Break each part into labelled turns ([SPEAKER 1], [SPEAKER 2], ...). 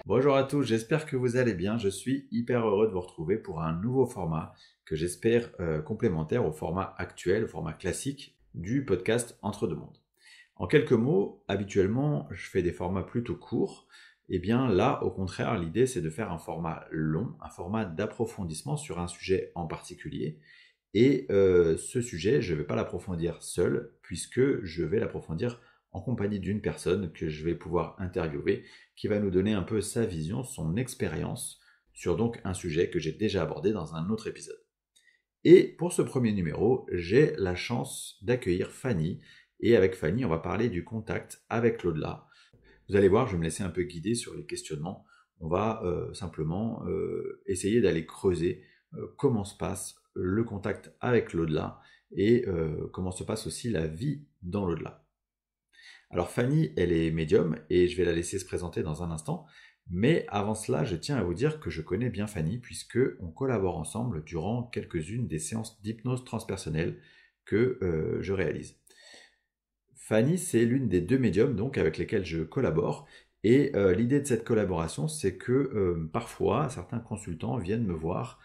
[SPEAKER 1] Bonjour à tous, j'espère que vous allez bien. Je suis hyper heureux de vous retrouver pour un nouveau format que j'espère complémentaire au format actuel, au format classique du podcast Entre deux mondes. En quelques mots, habituellement, je fais des formats plutôt courts. Et bien là, au contraire, l'idée c'est de faire un format long, un format d'approfondissement sur un sujet en particulier. Et ce sujet, je ne vais pas l'approfondir seul, puisque je vais l'approfondir en compagnie d'une personne que je vais pouvoir interviewer, qui va nous donner un peu sa vision, son expérience sur donc un sujet que j'ai déjà abordé dans un autre épisode. Et pour ce premier numéro, j'ai la chance d'accueillir Fanny. Et avec Fanny, on va parler du contact avec l'au-delà. Vous allez voir, je vais me laisser un peu guider sur les questionnements. On va simplement essayer d'aller creuser comment se passe le contact avec l'au-delà et comment se passe aussi la vie dans l'au-delà. Alors Fanny, elle est médium et je vais la laisser se présenter dans un instant. Mais avant cela, je tiens à vous dire que je connais bien Fanny puisque on collabore ensemble durant quelques-unes des séances d'hypnose transpersonnelle que je réalise. Fanny, c'est l'une des deux médiums donc avec lesquels je collabore. Et l'idée de cette collaboration, c'est que parfois, certains consultants viennent me voir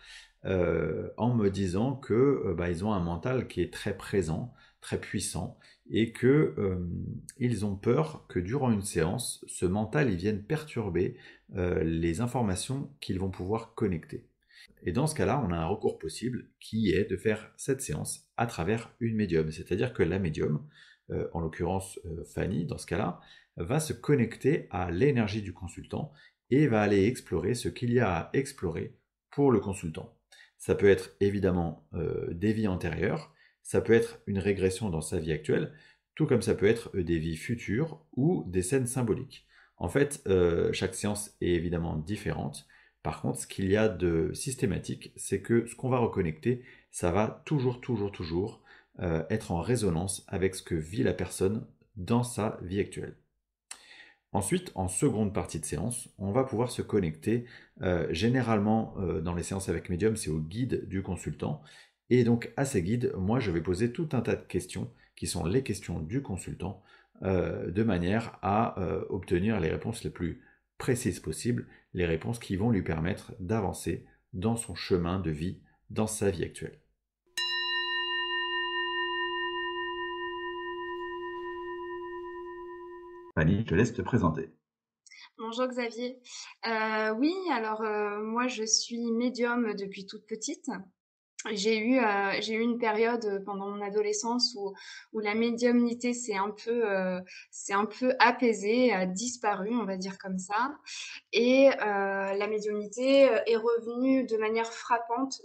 [SPEAKER 1] en me disant que ils ont un mental qui est très présent, très puissant, et que ils ont peur que durant une séance, ce mental il vienne perturber les informations qu'ils vont pouvoir connecter. Et dans ce cas-là, on a un recours possible qui est de faire cette séance à travers une médium. C'est-à-dire que la médium, en l'occurrence Fanny, dans ce cas-là, va se connecter à l'énergie du consultant et va aller explorer ce qu'il y a à explorer pour le consultant. Ça peut être évidemment des vies antérieures, ça peut être une régression dans sa vie actuelle, tout comme ça peut être des vies futures ou des scènes symboliques. En fait, chaque séance est évidemment différente. Par contre, ce qu'il y a de systématique, c'est que ce qu'on va reconnecter, ça va toujours être en résonance avec ce que vit la personne dans sa vie actuelle. Ensuite, en seconde partie de séance, on va pouvoir se connecter. Généralement, dans les séances avec médium, c'est au guide du consultant. Et donc, à ces guides, moi, je vais poser tout un tas de questions qui sont les questions du consultant, de manière à obtenir les réponses les plus précises possibles, les réponses qui vont lui permettre d'avancer dans son chemin de vie, dans sa vie actuelle. Fanny, je te laisse te présenter.
[SPEAKER 2] Bonjour Xavier. Oui, alors moi je suis médium depuis toute petite. J'ai eu une période pendant mon adolescence où la médiumnité s'est un peu apaisée, a disparu, on va dire comme ça. Et la médiumnité est revenue de manière frappante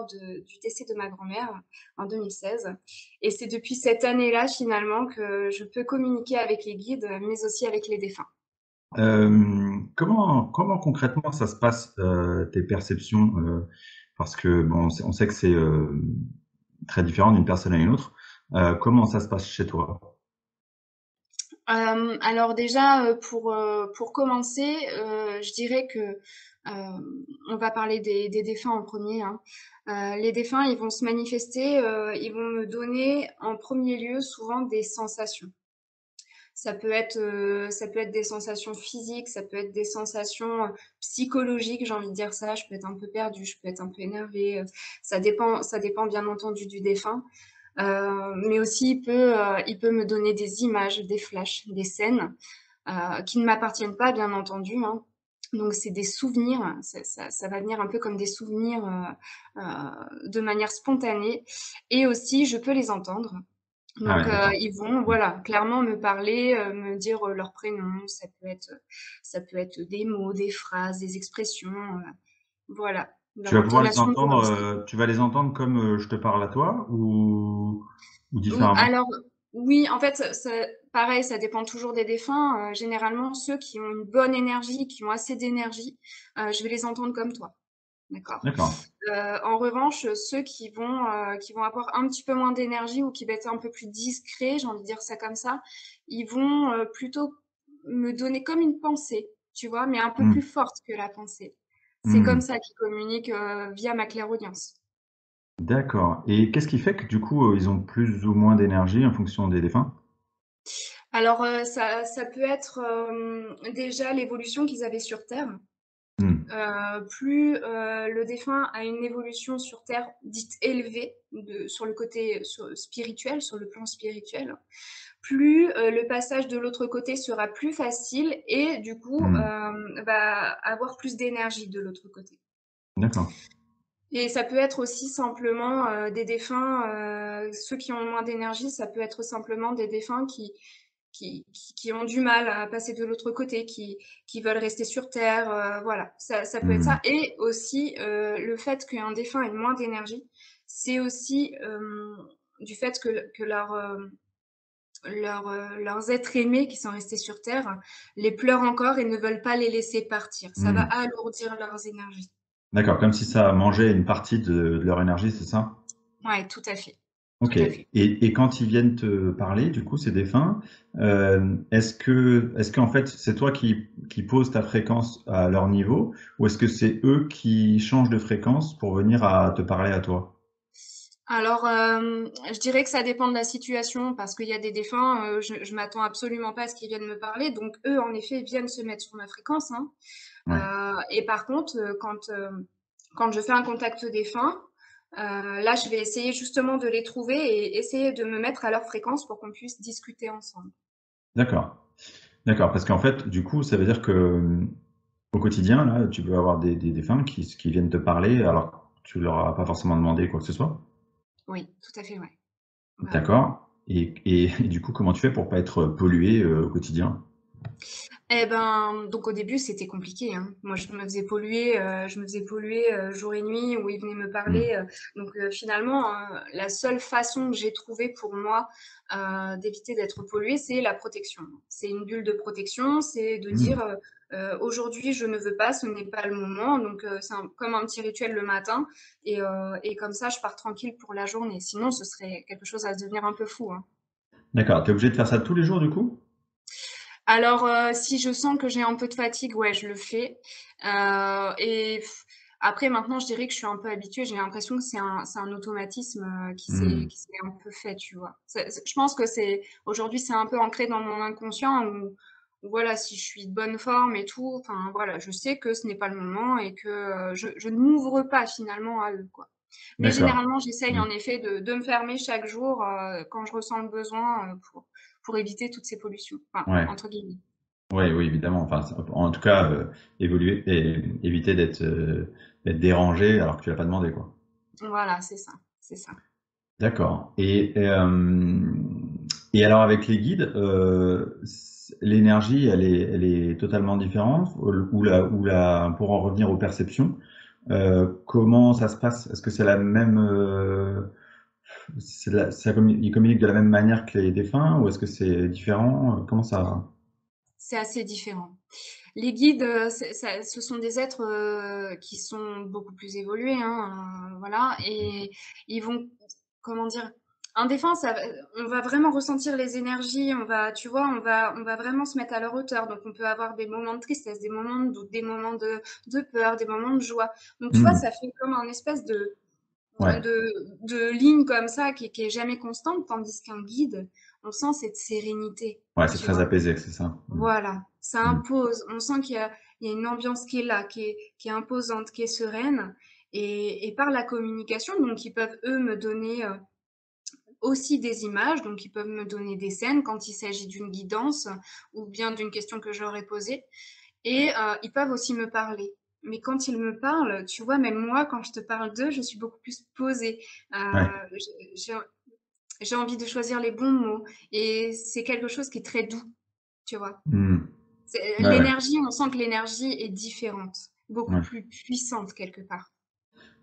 [SPEAKER 2] du décès de ma grand-mère en 2016. Et c'est depuis cette année-là finalement que je peux communiquer avec les guides, mais aussi avec les défunts.
[SPEAKER 1] Comment concrètement ça se passe, tes perceptions, parce que bon, on sait que c'est très différent d'une personne à une autre. Comment ça se passe chez toi?
[SPEAKER 2] Alors déjà, pour commencer, je dirais que, on va parler des défunts en premier, hein. Les défunts, ils vont se manifester, ils vont me donner en premier lieu souvent des sensations. Ça peut être des sensations physiques, ça peut être des sensations psychologiques, j'ai envie de dire ça. Je peux être un peu perdue, je peux être un peu énervée. Ça dépend bien entendu du défunt. Mais aussi, il peut me donner des images, des flashs, des scènes qui ne m'appartiennent pas, bien entendu, hein. Donc, c'est des souvenirs, ça va venir un peu comme des souvenirs de manière spontanée. Et aussi, je peux les entendre.
[SPEAKER 1] Ah
[SPEAKER 2] Donc,
[SPEAKER 1] ouais, d'accord.
[SPEAKER 2] ils vont,
[SPEAKER 1] Mmh.
[SPEAKER 2] voilà, clairement me parler, me dire leur prénom. Ça peut être des mots, des phrases, des expressions. Voilà,
[SPEAKER 1] Tu vas
[SPEAKER 2] leur
[SPEAKER 1] pouvoir les
[SPEAKER 2] intonation de
[SPEAKER 1] entendre,
[SPEAKER 2] voix aussi.
[SPEAKER 1] tu vas les entendre comme, je te parle à toi ou
[SPEAKER 2] Ou
[SPEAKER 1] différemment?
[SPEAKER 2] alors, oui, en fait, pareil, ça dépend toujours des défunts. Généralement, ceux qui ont une bonne énergie, qui ont assez d'énergie, je vais les entendre comme toi, d'accord?
[SPEAKER 1] D'accord.
[SPEAKER 2] En revanche, ceux qui vont avoir un petit peu moins d'énergie ou qui vont être un peu plus discrets, j'ai envie de dire ça comme ça, ils vont plutôt me donner comme une pensée, tu vois, mais un peu
[SPEAKER 1] Mmh.
[SPEAKER 2] plus forte que la pensée. C'est comme
[SPEAKER 1] Mmh.
[SPEAKER 2] ça qu'ils communiquent via ma clairaudience.
[SPEAKER 1] D'accord, et qu'est-ce qui fait que du coup, ils ont plus ou moins d'énergie en fonction des défunts?
[SPEAKER 2] Alors, ça peut être, déjà l'évolution qu'ils avaient sur Terre.
[SPEAKER 1] Hmm.
[SPEAKER 2] Plus, le défunt a une évolution sur Terre dite élevée sur le côté spirituel, sur le plan spirituel, plus le passage de l'autre côté sera plus facile et du coup
[SPEAKER 1] Hmm.
[SPEAKER 2] va avoir plus d'énergie de l'autre côté.
[SPEAKER 1] D'accord.
[SPEAKER 2] Et ça peut être aussi simplement des défunts, ceux qui ont moins d'énergie, ça peut être simplement des défunts qui ont du mal à passer de l'autre côté, qui veulent rester sur Terre. Voilà, ça peut être ça.
[SPEAKER 1] Hmm.
[SPEAKER 2] Et aussi, le fait qu'un défunt ait moins d'énergie, c'est aussi du fait que leurs êtres aimés qui sont restés sur Terre les pleurent encore et ne veulent pas les laisser partir. Ça va
[SPEAKER 1] Hmm.
[SPEAKER 2] alourdir leurs énergies.
[SPEAKER 1] D'accord, comme si ça mangeait une partie de leur énergie, c'est ça?
[SPEAKER 2] Ouais, tout à fait. Tout
[SPEAKER 1] Ok.
[SPEAKER 2] à fait.
[SPEAKER 1] Et quand ils viennent te parler, du coup, ces défunts, est-ce qu'en fait, c'est toi qui poses ta fréquence à leur niveau, ou est-ce que c'est eux qui changent de fréquence pour venir à te parler à toi?
[SPEAKER 2] Alors, je dirais que ça dépend de la situation parce qu'il y a des défunts, je m'attends absolument pas à ce qu'ils viennent me parler, donc eux, en effet, viennent se mettre sur ma fréquence, hein.
[SPEAKER 1] Ouais.
[SPEAKER 2] Et par contre, quand je fais un contact défunt, là, je vais essayer justement de les trouver et essayer de me mettre à leur fréquence pour qu'on puisse discuter ensemble.
[SPEAKER 1] D'accord. D'accord, parce qu'en fait, du coup, ça veut dire que au quotidien, là, tu peux avoir des défunts qui viennent te parler alors que tu leur as pas forcément demandé quoi que ce soit.
[SPEAKER 2] Oui, tout à fait, ouais. Ouais, ouais.
[SPEAKER 1] D'accord. Et du coup, comment tu fais pour pas être pollué au quotidien?
[SPEAKER 2] Eh ben, donc au début, c'était compliqué, hein. Moi, je me faisais polluer jour et nuit où ils venaient me
[SPEAKER 1] Hmm.
[SPEAKER 2] parler. Donc finalement, la seule façon que j'ai trouvée pour moi d'éviter d'être polluée, c'est la protection. C'est une bulle de protection, c'est de
[SPEAKER 1] Hmm.
[SPEAKER 2] dire aujourd'hui, je ne veux pas, ce n'est pas le moment. Donc c'est comme un petit rituel le matin et comme ça, je pars tranquille pour la journée. Sinon, ce serait quelque chose à devenir un peu fou, hein.
[SPEAKER 1] D'accord. Tu es obligé de faire ça tous les jours, du coup?
[SPEAKER 2] Alors, si je sens que j'ai un peu de fatigue, ouais, je le fais. Après, maintenant, je dirais que je suis un peu habituée. J'ai l'impression que c'est un automatisme
[SPEAKER 1] Hmm.
[SPEAKER 2] qui s'est un peu fait, tu vois. Je pense que aujourd'hui, c'est un peu ancré dans mon inconscient où, voilà, si je suis de bonne forme et tout, enfin, voilà, je sais que ce n'est pas le moment et que je ne m'ouvre pas finalement à eux, quoi. Mais
[SPEAKER 1] D'accord.
[SPEAKER 2] généralement, j'essaye
[SPEAKER 1] Hmm.
[SPEAKER 2] en effet de me fermer chaque jour quand je ressens le besoin pour éviter toutes ces pollutions, enfin,
[SPEAKER 1] Ouais.
[SPEAKER 2] entre guillemets.
[SPEAKER 1] Ouais, oui, évidemment. Enfin, en tout cas, évoluer et éviter d'être dérangé alors que tu l'as pas demandé, quoi.
[SPEAKER 2] Voilà, c'est ça, c'est ça.
[SPEAKER 1] D'accord. Et alors avec les guides, l'énergie, elle est totalement différente pour en revenir aux perceptions, comment ça se passe? Est-ce que c'est la même, ils communiquent de la même manière que les défunts ou est-ce que c'est différent? Comment ça?
[SPEAKER 2] C'est assez différent. Les guides, ce sont des êtres qui sont beaucoup plus évolués, hein, voilà, et ils vont, comment dire, un défunt, on va vraiment ressentir les énergies, tu vois, on va vraiment se mettre à leur hauteur. Donc, on peut avoir des moments de tristesse, des moments de doute, des moments de peur, des moments de joie. Donc, tu vois,
[SPEAKER 1] Hmm.
[SPEAKER 2] ça fait comme un espèce
[SPEAKER 1] Ouais,
[SPEAKER 2] de ligne comme ça qui est jamais constante, tandis qu'un guide, on sent cette sérénité,
[SPEAKER 1] ouais, c'est
[SPEAKER 2] tu
[SPEAKER 1] très
[SPEAKER 2] vois.
[SPEAKER 1] apaisé, c'est ça. Hmm.
[SPEAKER 2] Voilà, ça
[SPEAKER 1] Hmm.
[SPEAKER 2] impose. On sent qu'il y a une ambiance qui est là, qui est imposante, qui est sereine. Et par la communication, donc ils peuvent eux me donner aussi des images, donc ils peuvent me donner des scènes quand il s'agit d'une guidance ou bien d'une question que j'aurais posée. Et ils peuvent aussi me parler. Mais quand ils me parlent, tu vois, même moi, quand je te parle d'eux, je suis beaucoup plus posée.
[SPEAKER 1] Ouais.
[SPEAKER 2] J'ai j'ai envie de choisir les bons mots. Et c'est quelque chose qui est très doux, tu vois.
[SPEAKER 1] Hmm. Ouais, ouais.
[SPEAKER 2] L'énergie, on sent que l'énergie est différente, beaucoup
[SPEAKER 1] Ouais.
[SPEAKER 2] plus puissante quelque part.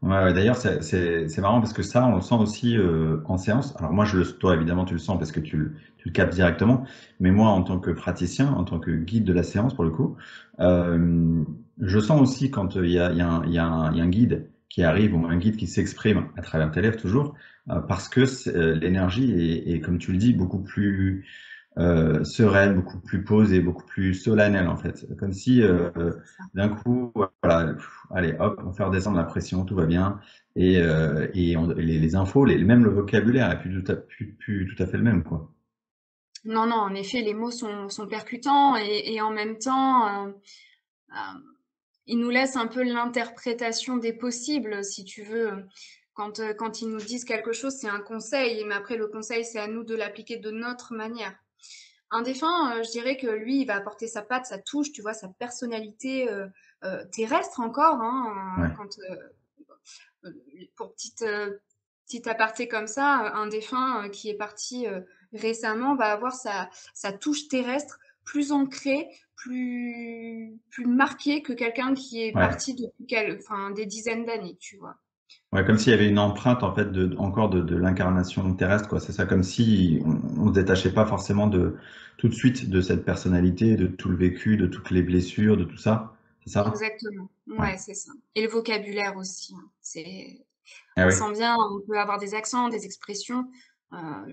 [SPEAKER 1] Ouais, ouais, d'ailleurs, c'est marrant parce que ça, on le sent aussi en séance. Alors moi, toi, évidemment, tu le sens parce que tu le captes directement. Mais moi, en tant que praticien, en tant que guide de la séance, pour le coup, euh, je sens aussi quand il y a un guide qui arrive ou un guide qui s'exprime à travers tes lèvres toujours, parce que l'énergie est, comme tu le dis, beaucoup plus sereine, beaucoup plus posée, beaucoup plus solennelle en fait. Comme si
[SPEAKER 2] C'est ça.
[SPEAKER 1] d'un coup, voilà, allez hop, on fait redescendre la pression, tout va bien. Et les infos, même le vocabulaire est plus tout à fait le même, quoi.
[SPEAKER 2] Non, non, en effet, les mots sont percutants et en même temps, euh, ils nous laissent un peu l'interprétation des possibles, si tu veux. Quand ils nous disent quelque chose, c'est un conseil, mais après, le conseil, c'est à nous de l'appliquer de notre manière. Un défunt, je dirais que lui, il va apporter sa patte, sa touche, tu vois, sa personnalité terrestre encore, hein,
[SPEAKER 1] Ouais,
[SPEAKER 2] euh, pour petite aparté comme ça, un défunt qui est parti récemment va avoir sa touche terrestre plus ancrée, plus marquée que quelqu'un qui est
[SPEAKER 1] ouais.
[SPEAKER 2] parti depuis enfin, des dizaines d'années, tu vois.
[SPEAKER 1] Ouais, comme s'il y avait une empreinte en fait encore de l'incarnation terrestre, quoi. C'est ça, comme si on se détachait pas forcément tout de suite de cette personnalité, de tout le vécu, de toutes les blessures, de tout ça. C'est ça?
[SPEAKER 2] Exactement.
[SPEAKER 1] Ouais.
[SPEAKER 2] Ouais, c'est ça. Et le vocabulaire aussi, hein.
[SPEAKER 1] Ah
[SPEAKER 2] On
[SPEAKER 1] oui.
[SPEAKER 2] sent bien, on peut avoir des accents, des expressions.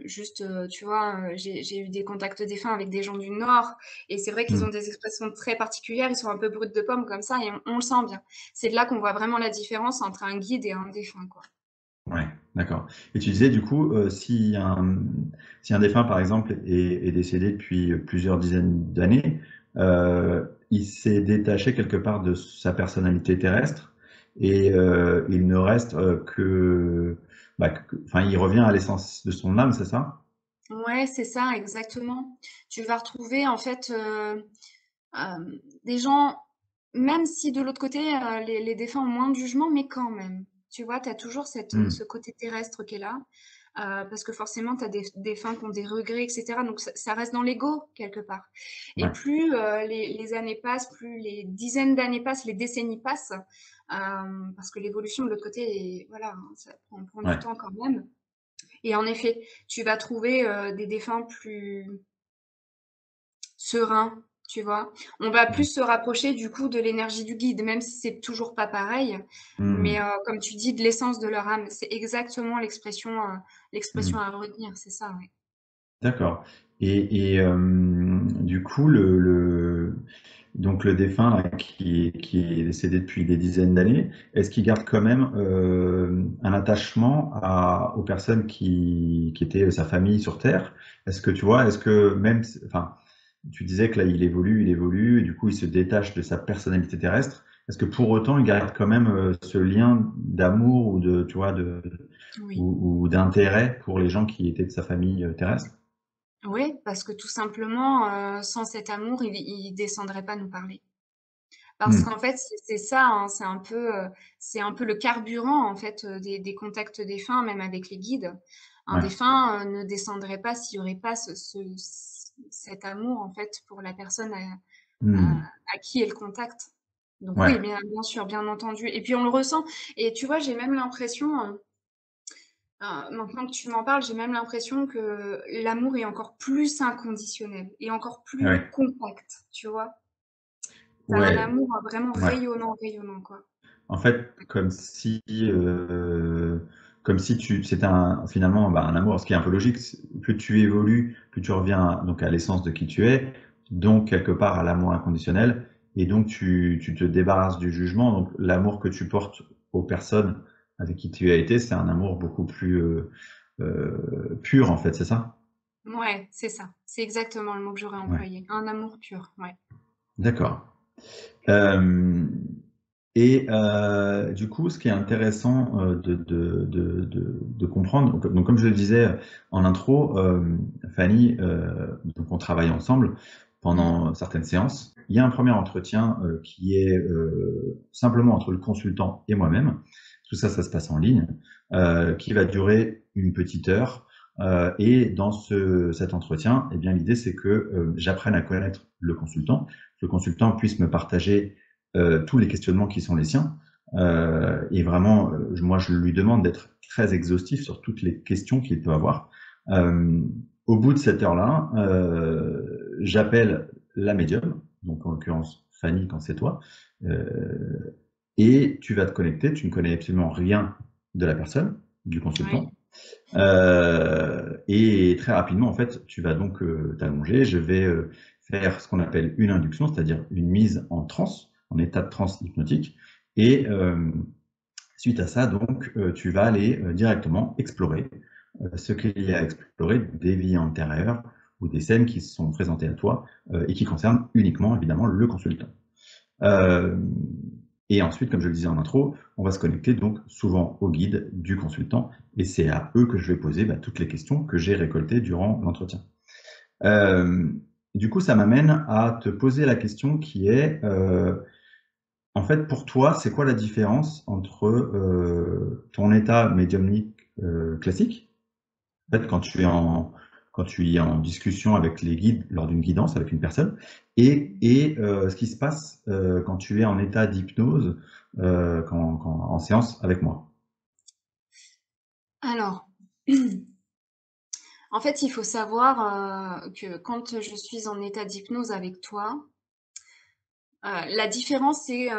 [SPEAKER 2] Juste, tu vois, j'ai eu des contacts défunts avec des gens du Nord, et c'est vrai qu'ils
[SPEAKER 1] Hmm.
[SPEAKER 2] ont des expressions très particulières, ils sont un peu bruts de pomme comme ça, et on le sent bien. C'est de là qu'on voit vraiment la différence entre un guide et un défunt, quoi.
[SPEAKER 1] Ouais, d'accord. Et tu disais du coup, si un défunt par exemple est décédé depuis plusieurs dizaines d'années, il s'est détaché quelque part de sa personnalité terrestre et il ne reste enfin, il revient à l'essence de son âme, c'est ça?
[SPEAKER 2] Ouais, c'est ça, exactement. Tu vas retrouver, en fait, des gens, même si de l'autre côté, les défunts ont moins de jugement, mais quand même. Tu vois, tu as toujours ce
[SPEAKER 1] Hmm.
[SPEAKER 2] côté terrestre qui est là, parce que forcément, tu as des défunts qui ont des regrets, etc. Donc, ça reste dans l'ego, quelque part. Et
[SPEAKER 1] Ouais,
[SPEAKER 2] plus les années passent, plus les dizaines d'années passent, les décennies passent, parce que l'évolution de l'autre côté, voilà, hein, ça prend du
[SPEAKER 1] ouais.
[SPEAKER 2] temps quand même. Et en effet, tu vas trouver des défunts plus serein, tu vois. On va plus se rapprocher du coup de l'énergie du guide, même si c'est toujours pas pareil. Mais
[SPEAKER 1] Hmm.
[SPEAKER 2] comme tu dis, de l'essence de leur âme, c'est exactement l'expression
[SPEAKER 1] Hmm.
[SPEAKER 2] à retenir, c'est ça, ouais.
[SPEAKER 1] D'accord. Du coup, donc le défunt là, qui est décédé depuis des dizaines d'années, est-ce qu'il garde quand même un attachement aux personnes qui étaient sa famille sur Terre? Est-ce que tu vois, est-ce que même, enfin, tu disais que là il évolue, et du coup il se détache de sa personnalité terrestre. Est-ce que pour autant il garde quand même ce lien d'amour ou de, tu vois,
[SPEAKER 2] Oui.
[SPEAKER 1] ou d'intérêt pour les gens qui étaient de sa famille terrestre?
[SPEAKER 2] Oui, parce que tout simplement, sans cet amour, il descendrait pas nous parler. Parce
[SPEAKER 1] Hmm.
[SPEAKER 2] qu'en fait, c'est ça, hein, c'est un peu le carburant en fait des contacts défunts, même avec les guides. Un
[SPEAKER 1] Ouais.
[SPEAKER 2] défunt ne descendrait pas s'il n'y aurait pas cet amour en fait pour la personne
[SPEAKER 1] Hmm.
[SPEAKER 2] à qui est le contact. Donc
[SPEAKER 1] Ouais.
[SPEAKER 2] oui, bien sûr, bien entendu. Et puis on le ressent. Et tu vois, j'ai même l'impression, maintenant que tu m'en parles, j'ai même l'impression que l'amour est encore plus inconditionnel et encore
[SPEAKER 1] Ah
[SPEAKER 2] plus
[SPEAKER 1] ouais.
[SPEAKER 2] compact, tu vois. T'as un
[SPEAKER 1] Ouais.
[SPEAKER 2] amour vraiment
[SPEAKER 1] Ouais.
[SPEAKER 2] rayonnant, rayonnant, quoi.
[SPEAKER 1] En fait, comme si c'était finalement bah, un amour, ce qui est un peu logique. Plus tu évolues, plus tu reviens donc à l'essence de qui tu es, donc quelque part à l'amour inconditionnel, et donc tu te débarrasses du jugement. Donc l'amour que tu portes aux personnes avec qui tu as été, c'est un amour beaucoup plus pur en fait, c'est ça?
[SPEAKER 2] Ouais, c'est ça. C'est exactement le mot que j'aurais
[SPEAKER 1] Ouais.
[SPEAKER 2] employé. Un amour pur, ouais.
[SPEAKER 1] D'accord. Du coup, ce qui est intéressant de comprendre, donc, comme je le disais en intro, Fanny, donc on travaille ensemble
[SPEAKER 2] Mm.
[SPEAKER 1] pendant certaines séances. Il y a un premier entretien qui est simplement entre le consultant et moi-même. Tout ça, ça se passe en ligne, qui va durer une petite heure. Et dans cet entretien, eh bien, l'idée, c'est que j'apprenne à connaître le consultant puisse me partager tous les questionnements qui sont les siens. Et vraiment, moi, je lui demande d'être très exhaustif sur toutes les questions qu'il peut avoir. Euh, Au bout de cette heure-là, j'appelle la médium, donc en l'occurrence Fanny quand c'est toi, et tu vas te connecter. Tu ne connais absolument rien de la personne, du
[SPEAKER 2] Oui.
[SPEAKER 1] consultant. Et très rapidement, en fait, tu vas donc t'allonger. Je vais faire ce qu'on appelle une induction, c'est-à-dire une mise en transe, en état de transe hypnotique. Et suite à ça, donc, tu vas aller directement explorer ce qu'il y a à explorer des vies antérieures ou des scènes qui sont présentées à toi et qui concernent uniquement, évidemment, le consultant. Euh, et ensuite, comme je le disais en intro, on va se connecter donc souvent au guide du consultant et c'est à eux que je vais poser toutes les questions que j'ai récoltées durant l'entretien. Euh, du coup, ça m'amène à te poser la question qui est, en fait, pour toi, c'est quoi la différence entre ton état médiumnique classique, en fait, quand tu es en discussion avec les guides lors d'une guidance avec une personne, et ce qui se passe quand tu es en état d'hypnose, en séance avec moi.
[SPEAKER 2] Alors, en fait, il faut savoir que quand je suis en état d'hypnose avec toi, la différence, c'est,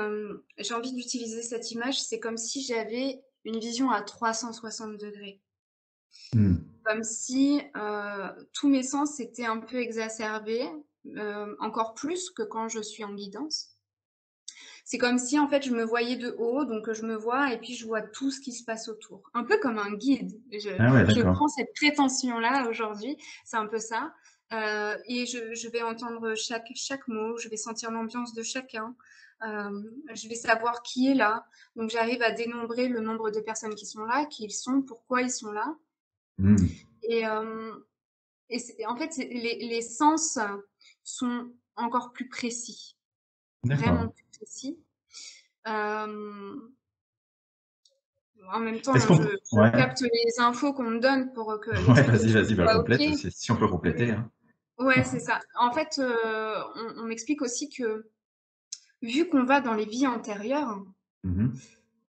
[SPEAKER 2] j'ai envie d'utiliser cette image, c'est comme si j'avais une vision à 360 degrés.
[SPEAKER 1] Hmm.
[SPEAKER 2] Comme si tous mes sens étaient un peu exacerbés, encore plus que quand je suis en guidance. C'est comme si en fait je me voyais de haut, donc je me vois et puis je vois tout ce qui se passe autour. Un peu comme un guide.
[SPEAKER 1] Ah ouais,
[SPEAKER 2] Je prends
[SPEAKER 1] d'accord.
[SPEAKER 2] cette prétention-là aujourd'hui, c'est un peu ça. Et je vais entendre chaque mot, je vais sentir l'ambiance de chacun, je vais savoir qui est là. Donc j'arrive à dénombrer le nombre de personnes qui sont là, qui ils sont, pourquoi ils sont là.
[SPEAKER 1] Hmm.
[SPEAKER 2] Et, en fait, les sens sont encore plus précis, vraiment
[SPEAKER 1] D'accord.
[SPEAKER 2] plus précis. Euh, En même temps,
[SPEAKER 1] Est-ce
[SPEAKER 2] hein,
[SPEAKER 1] qu'on peut...
[SPEAKER 2] je
[SPEAKER 1] Ouais,
[SPEAKER 2] capte les infos qu'on me donne pour que
[SPEAKER 1] ouais,
[SPEAKER 2] l'explication
[SPEAKER 1] vas-y,
[SPEAKER 2] soit OK.
[SPEAKER 1] complète, si on peut compléter,
[SPEAKER 2] Mais
[SPEAKER 1] hein.
[SPEAKER 2] ouais, c'est ça. En fait, on m'explique aussi que vu qu'on va dans les vies antérieures,
[SPEAKER 1] Mhm.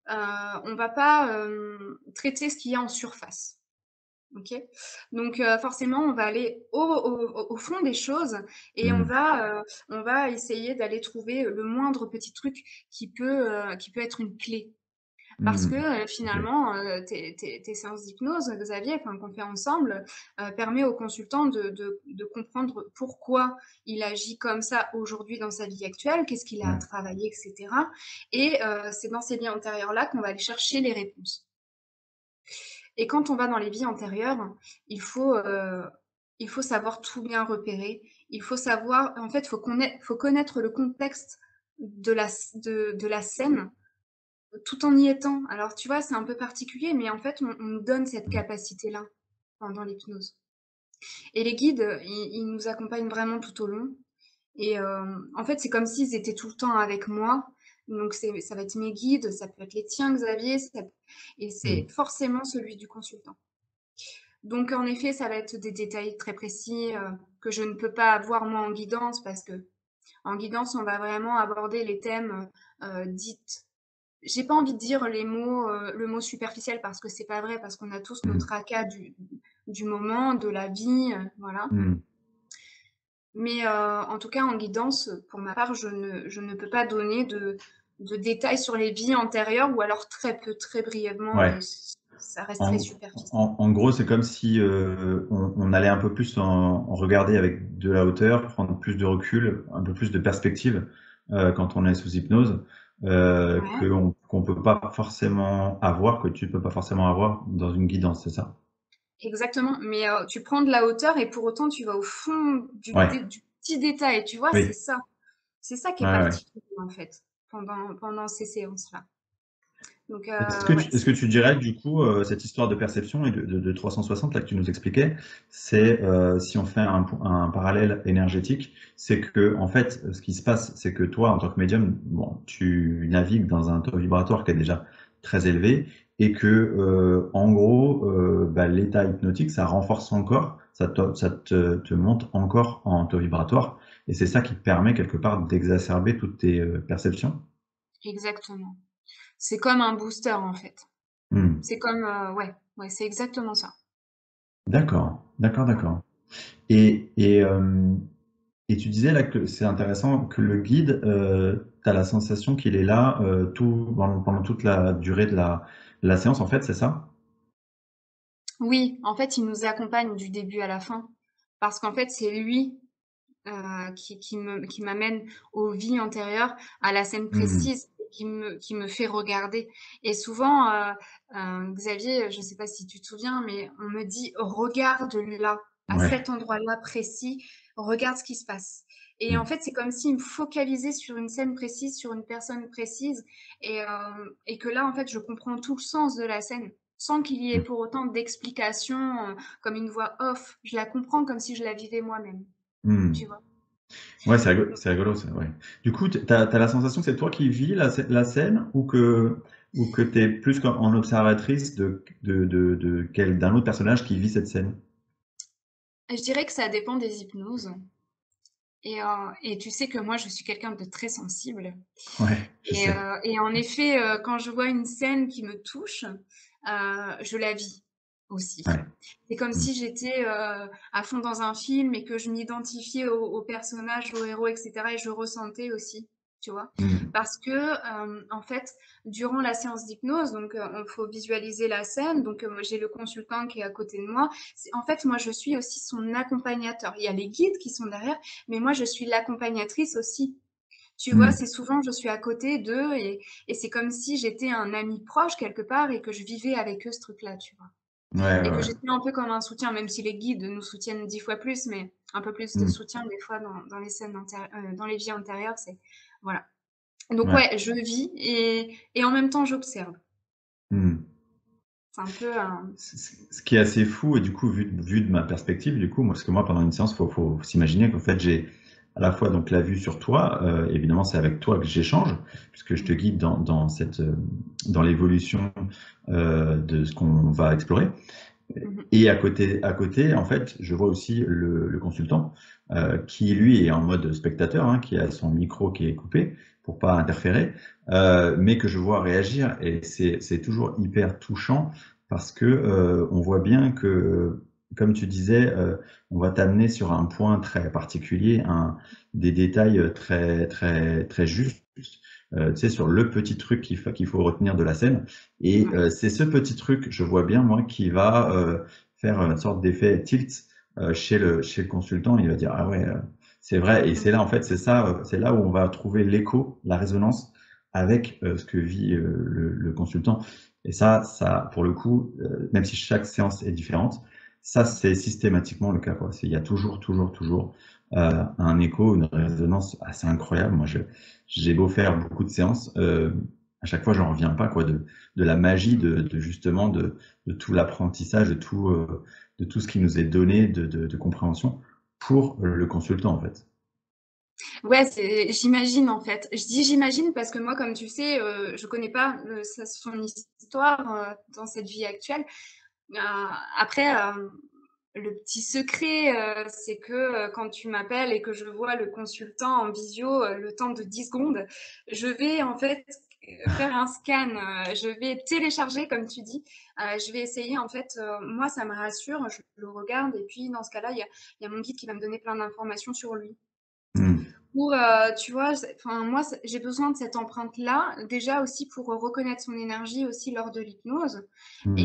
[SPEAKER 2] on va pas traiter ce qu'il y a en surface. OK? Donc forcément, on va aller au fond des choses et
[SPEAKER 1] Hmm.
[SPEAKER 2] on va essayer d'aller trouver le moindre petit truc qui peut être une clé. Parce que
[SPEAKER 1] Hmm. Ok.
[SPEAKER 2] finalement, tes séances d'hypnose, Xavier, enfin, qu'on fait ensemble, permet au consultant de comprendre pourquoi il agit comme ça aujourd'hui dans sa vie actuelle, qu'est-ce qu'il a à
[SPEAKER 1] Ouais.
[SPEAKER 2] travailler, etc. Et c'est dans ces vies antérieures-là qu'on va aller chercher les réponses. Et quand on va dans les vies antérieures, il faut, euh, il faut savoir tout bien repérer. Il faut savoir, en fait, faut connaître le contexte de la scène tout en y étant. Alors, tu vois, c'est un peu particulier, mais en fait, on nous donne cette
[SPEAKER 1] Hmm.
[SPEAKER 2] capacité-là pendant l'hypnose. Et les guides, ils nous accompagnent vraiment tout au long. Et en fait, c'est comme s'ils étaient tout le temps avec moi. Donc, ça va être mes guides, ça peut être les tiens, Xavier, et c'est
[SPEAKER 1] Hmm.
[SPEAKER 2] forcément celui du consultant. Donc, en effet, ça va être des détails très précis que je ne peux pas avoir moi en guidance parce que en guidance, on va vraiment aborder les thèmes dits. J'ai pas envie de dire le mot superficiel parce que c'est pas vrai, parce qu'on a tous nos
[SPEAKER 1] Hmm.
[SPEAKER 2] tracas du moment, de la vie, voilà.
[SPEAKER 1] Hmm.
[SPEAKER 2] Mais en tout cas, en guidance, pour ma part, je ne peux pas donner de détails sur les vies antérieures ou alors très peu, très brièvement,
[SPEAKER 1] Ouais.
[SPEAKER 2] mais ça reste très
[SPEAKER 1] En,
[SPEAKER 2] superficiel.
[SPEAKER 1] en gros, c'est comme si on allait un peu plus en regarder avec de la hauteur, prendre plus de recul, un peu plus de perspective quand on est sous hypnose,
[SPEAKER 2] Ouais,
[SPEAKER 1] qu'on peut pas forcément avoir, que tu peux pas forcément avoir dans une guidance, c'est ça?
[SPEAKER 2] exactement. Mais tu prends de la hauteur et pour autant, tu vas au fond
[SPEAKER 1] Ouais,
[SPEAKER 2] du petit détail. Tu vois, c'est
[SPEAKER 1] oui,
[SPEAKER 2] ça. C'est ça qui est
[SPEAKER 1] ouais, ouais.
[SPEAKER 2] particulier, en fait, pendant ces séances-là. Donc, ouais,
[SPEAKER 1] Est-ce que tu dirais que du coup, cette histoire de perception et de 360 là que tu nous expliquais, c'est si on fait un parallèle énergétique, c'est que en fait, ce qui se passe, c'est que toi, en tant que médium, bon, tu navigues dans un taux vibratoire qui est déjà très élevé et que en gros, l'état hypnotique, ça renforce encore, te monte encore en taux vibratoire et c'est ça qui te permet quelque part d'exacerber toutes tes perceptions.
[SPEAKER 2] exactement. C'est comme un booster, en fait.
[SPEAKER 1] Hmm.
[SPEAKER 2] C'est comme, ouais, c'est exactement ça.
[SPEAKER 1] D'accord, d'accord,
[SPEAKER 2] Ouais.
[SPEAKER 1] d'accord. Et, et, euh, et tu disais là que c'est intéressant que le guide, tu as la sensation qu'il est là pendant toute la durée de la séance, en fait, c'est ça?
[SPEAKER 2] Oui, en fait, il nous accompagne du début à la fin parce qu'en fait, c'est lui, qui m'amène aux vies antérieures, à la scène
[SPEAKER 1] Hmm.
[SPEAKER 2] précise, qui me fait regarder et souvent, Xavier, je sais pas si tu te souviens, mais on me dit: «Regarde là». à
[SPEAKER 1] Ouais.
[SPEAKER 2] cet endroit-là précis, regarde ce qui se passe. Et en
[SPEAKER 1] Mmh.
[SPEAKER 2] fait, c'est comme s'il me focalisait sur une scène précise, sur une personne précise, et que là, en fait, je comprends tout le sens de la scène, sans qu'il y ait
[SPEAKER 1] Mmh.
[SPEAKER 2] pour autant d'explication, comme une voix off. Je la comprends comme si je la vivais moi-même,
[SPEAKER 1] Mmh.
[SPEAKER 2] tu vois.
[SPEAKER 1] Ouais,
[SPEAKER 2] Donc,
[SPEAKER 1] c'est rigolo, ça, ouais. Du coup, t'as la sensation que c'est toi qui vis la scène ou que t'es plus en observatrice d'un autre personnage qui vit cette scène?
[SPEAKER 2] je dirais que ça dépend des hypnoses. Et tu sais que moi, je suis quelqu'un de très sensible.
[SPEAKER 1] Ouais, je sais.
[SPEAKER 2] Et en effet, quand je vois une scène qui me touche, je la vis aussi.
[SPEAKER 1] Ouais.
[SPEAKER 2] C'est comme
[SPEAKER 1] Mmh.
[SPEAKER 2] si j'étais à fond dans un film et que je m'identifiais au personnage, au héros, etc. Et je ressentais aussi, tu vois.
[SPEAKER 1] Mmh.
[SPEAKER 2] Parce que, en fait, durant la séance d'hypnose, donc il faut visualiser la scène. Donc moi, j'ai le consultant qui est à côté de moi. En fait, moi, je suis aussi son accompagnateur. Il y a les guides qui sont derrière, mais moi, je suis l'accompagnatrice aussi. Tu vois,
[SPEAKER 1] Mmh.
[SPEAKER 2] c'est souvent, je suis à côté d'eux et c'est comme si j'étais un ami proche quelque part et que je vivais avec eux ce truc-là, tu vois.
[SPEAKER 1] Ouais, ouais,
[SPEAKER 2] Et que
[SPEAKER 1] ouais.
[SPEAKER 2] j'étais un peu comme un soutien, même si les guides nous soutiennent 10 fois plus, mais un peu plus de
[SPEAKER 1] Mmh.
[SPEAKER 2] soutien des fois dans les scènes dans les vies antérieures, c'est voilà. Donc
[SPEAKER 1] Ouais.
[SPEAKER 2] ouais, je vis et en même temps j'observe.
[SPEAKER 1] Mmh.
[SPEAKER 2] C'est un peu un...
[SPEAKER 1] Ce qui est assez fou, et du coup, vu de ma perspective, du coup, moi, parce que moi, pendant une séance, faut s'imaginer qu'en fait, j'ai à la fois donc la vue sur toi, évidemment, c'est avec toi que j'échange, puisque je te
[SPEAKER 2] Mhm,
[SPEAKER 1] guide dans l'évolution de ce qu'on va explorer.
[SPEAKER 2] mhm,
[SPEAKER 1] Et à côté, en fait, je vois aussi le consultant qui, lui, est en mode spectateur, hein, qui a son micro qui est coupé pour pas interférer, mais que je vois réagir. Et c'est toujours hyper touchant parce que on voit bien que, comme tu disais, on va t'amener sur un point très particulier, des détails très justes. Tu sais, sur le petit truc qu'il faut retenir de la scène. Et
[SPEAKER 2] ouais.
[SPEAKER 1] c'est ce petit truc, je vois bien, moi, qui va faire une sorte d'effet tilt chez le consultant. Il va dire, ah ouais, c'est vrai. Et c'est là, en fait, c'est là où on va trouver l'écho, la résonance avec ce que vit le consultant. Et ça, pour le coup, même si chaque séance est différente, ça, c'est systématiquement le cas, quoi. Il y a toujours un écho, une résonance assez incroyable. Moi, j'ai beau faire beaucoup de séances, à chaque fois, j'en reviens pas, quoi, de la magie de justement de tout l'apprentissage, de tout ce qui nous est donné de compréhension pour le consultant, en fait.
[SPEAKER 2] Ouais, j'imagine en fait. Je dis j'imagine parce que moi, comme tu sais, je connais pas son histoire dans cette vie actuelle. Euh, Après, le petit secret, c'est que quand tu m'appelles et que je vois le consultant en visio, le temps de 10 secondes, je vais en fait faire un scan, je vais télécharger comme tu dis. Je vais essayer en fait, moi ça me rassure, je le regarde et puis dans ce cas-là, il y a mon guide qui va me donner plein d'informations sur lui.
[SPEAKER 1] Mmh.
[SPEAKER 2] Pour, tu vois, enfin, moi, j'ai besoin de cette empreinte-là, déjà aussi pour reconnaître son énergie aussi lors de l'hypnose.
[SPEAKER 1] Mmh.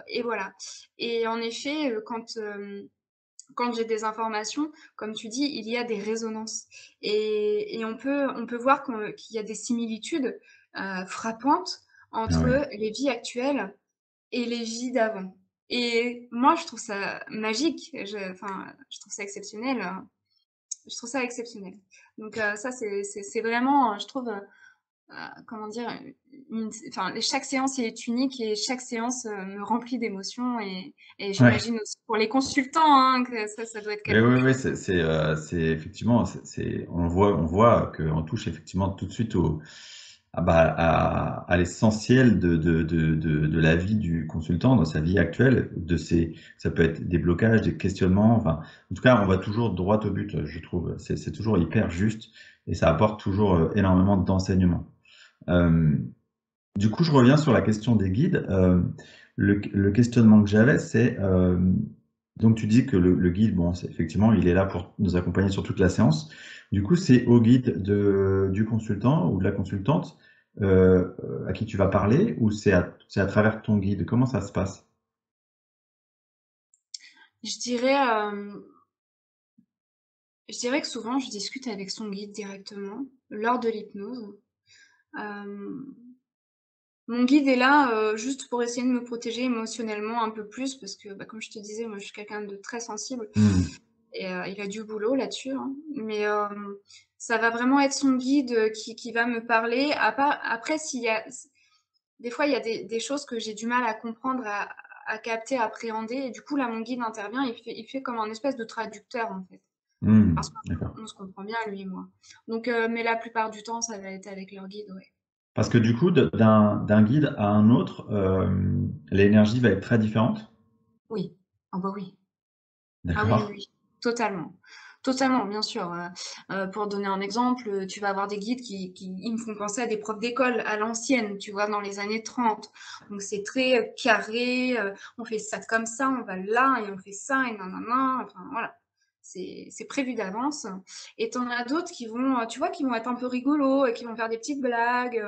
[SPEAKER 2] Et voilà. Et en effet, quand j'ai des informations, comme tu dis, il y a des résonances. Et on peut voir qu'il y a des similitudes frappantes
[SPEAKER 1] Ah ouais.
[SPEAKER 2] entre les vies actuelles et les vies d'avant. Et moi, je trouve ça magique. Enfin, je trouve ça exceptionnel. Je trouve ça exceptionnel. Donc ça, c'est vraiment, je trouve, comment dire, enfin, chaque séance est unique et chaque séance me remplit d'émotions et
[SPEAKER 1] Ouais.
[SPEAKER 2] j'imagine aussi pour les consultants hein, que ça doit être
[SPEAKER 1] Oui,
[SPEAKER 2] quelque
[SPEAKER 1] oui, oui,
[SPEAKER 2] chose.
[SPEAKER 1] c'est effectivement, on voit qu'on touche effectivement tout de suite à l'essentiel de la vie du consultant dans sa vie actuelle, ça peut être des blocages, des questionnements, enfin, en tout cas, on va toujours droit au but, je trouve. C'est toujours hyper juste et ça apporte toujours énormément d'enseignements. Euh, du coup, je reviens sur la question des guides. Le questionnement que j'avais, c'est donc tu dis que le guide, bon, effectivement, il est là pour nous accompagner sur toute la séance. Du coup, c'est au guide du consultant ou de la consultante à qui tu vas parler, ou c'est à travers ton guide? Comment ça se passe?
[SPEAKER 2] Je dirais, je dirais que souvent, je discute avec son guide directement lors de l'hypnose. Euh, Mon guide est là juste pour essayer de me protéger émotionnellement un peu plus parce que, bah, comme je te disais, moi je suis quelqu'un de très sensible
[SPEAKER 1] Hmm.
[SPEAKER 2] et il a du boulot là-dessus, hein. Mais ça va vraiment être son guide qui va me parler. Après, des fois, il y a des choses que j'ai du mal à comprendre, à capter, à appréhender. Et du coup, là, mon guide intervient, il fait comme un espèce de traducteur, en fait. Parce
[SPEAKER 1] D'accord.
[SPEAKER 2] qu'on se comprend bien, lui et moi. Donc, mais la plupart du temps, ça va être avec leur guide, ouais.
[SPEAKER 1] Parce que du coup, d'un guide à un autre, l'énergie va être très différente.
[SPEAKER 2] Oui. Ah bah oui. Ah oui, oui,
[SPEAKER 1] D'accord.
[SPEAKER 2] oui. Totalement. Totalement, bien sûr. Pour donner un exemple, tu vas avoir des guides ils me font penser à des profs d'école à l'ancienne, tu vois, dans les années 30. Donc c'est très carré, on fait ça comme ça, on va là et on fait ça et nanana. Enfin voilà, c'est prévu d'avance. Et t'en as d'autres qui vont, tu vois, qui vont être un peu rigolos, et qui vont faire des petites blagues.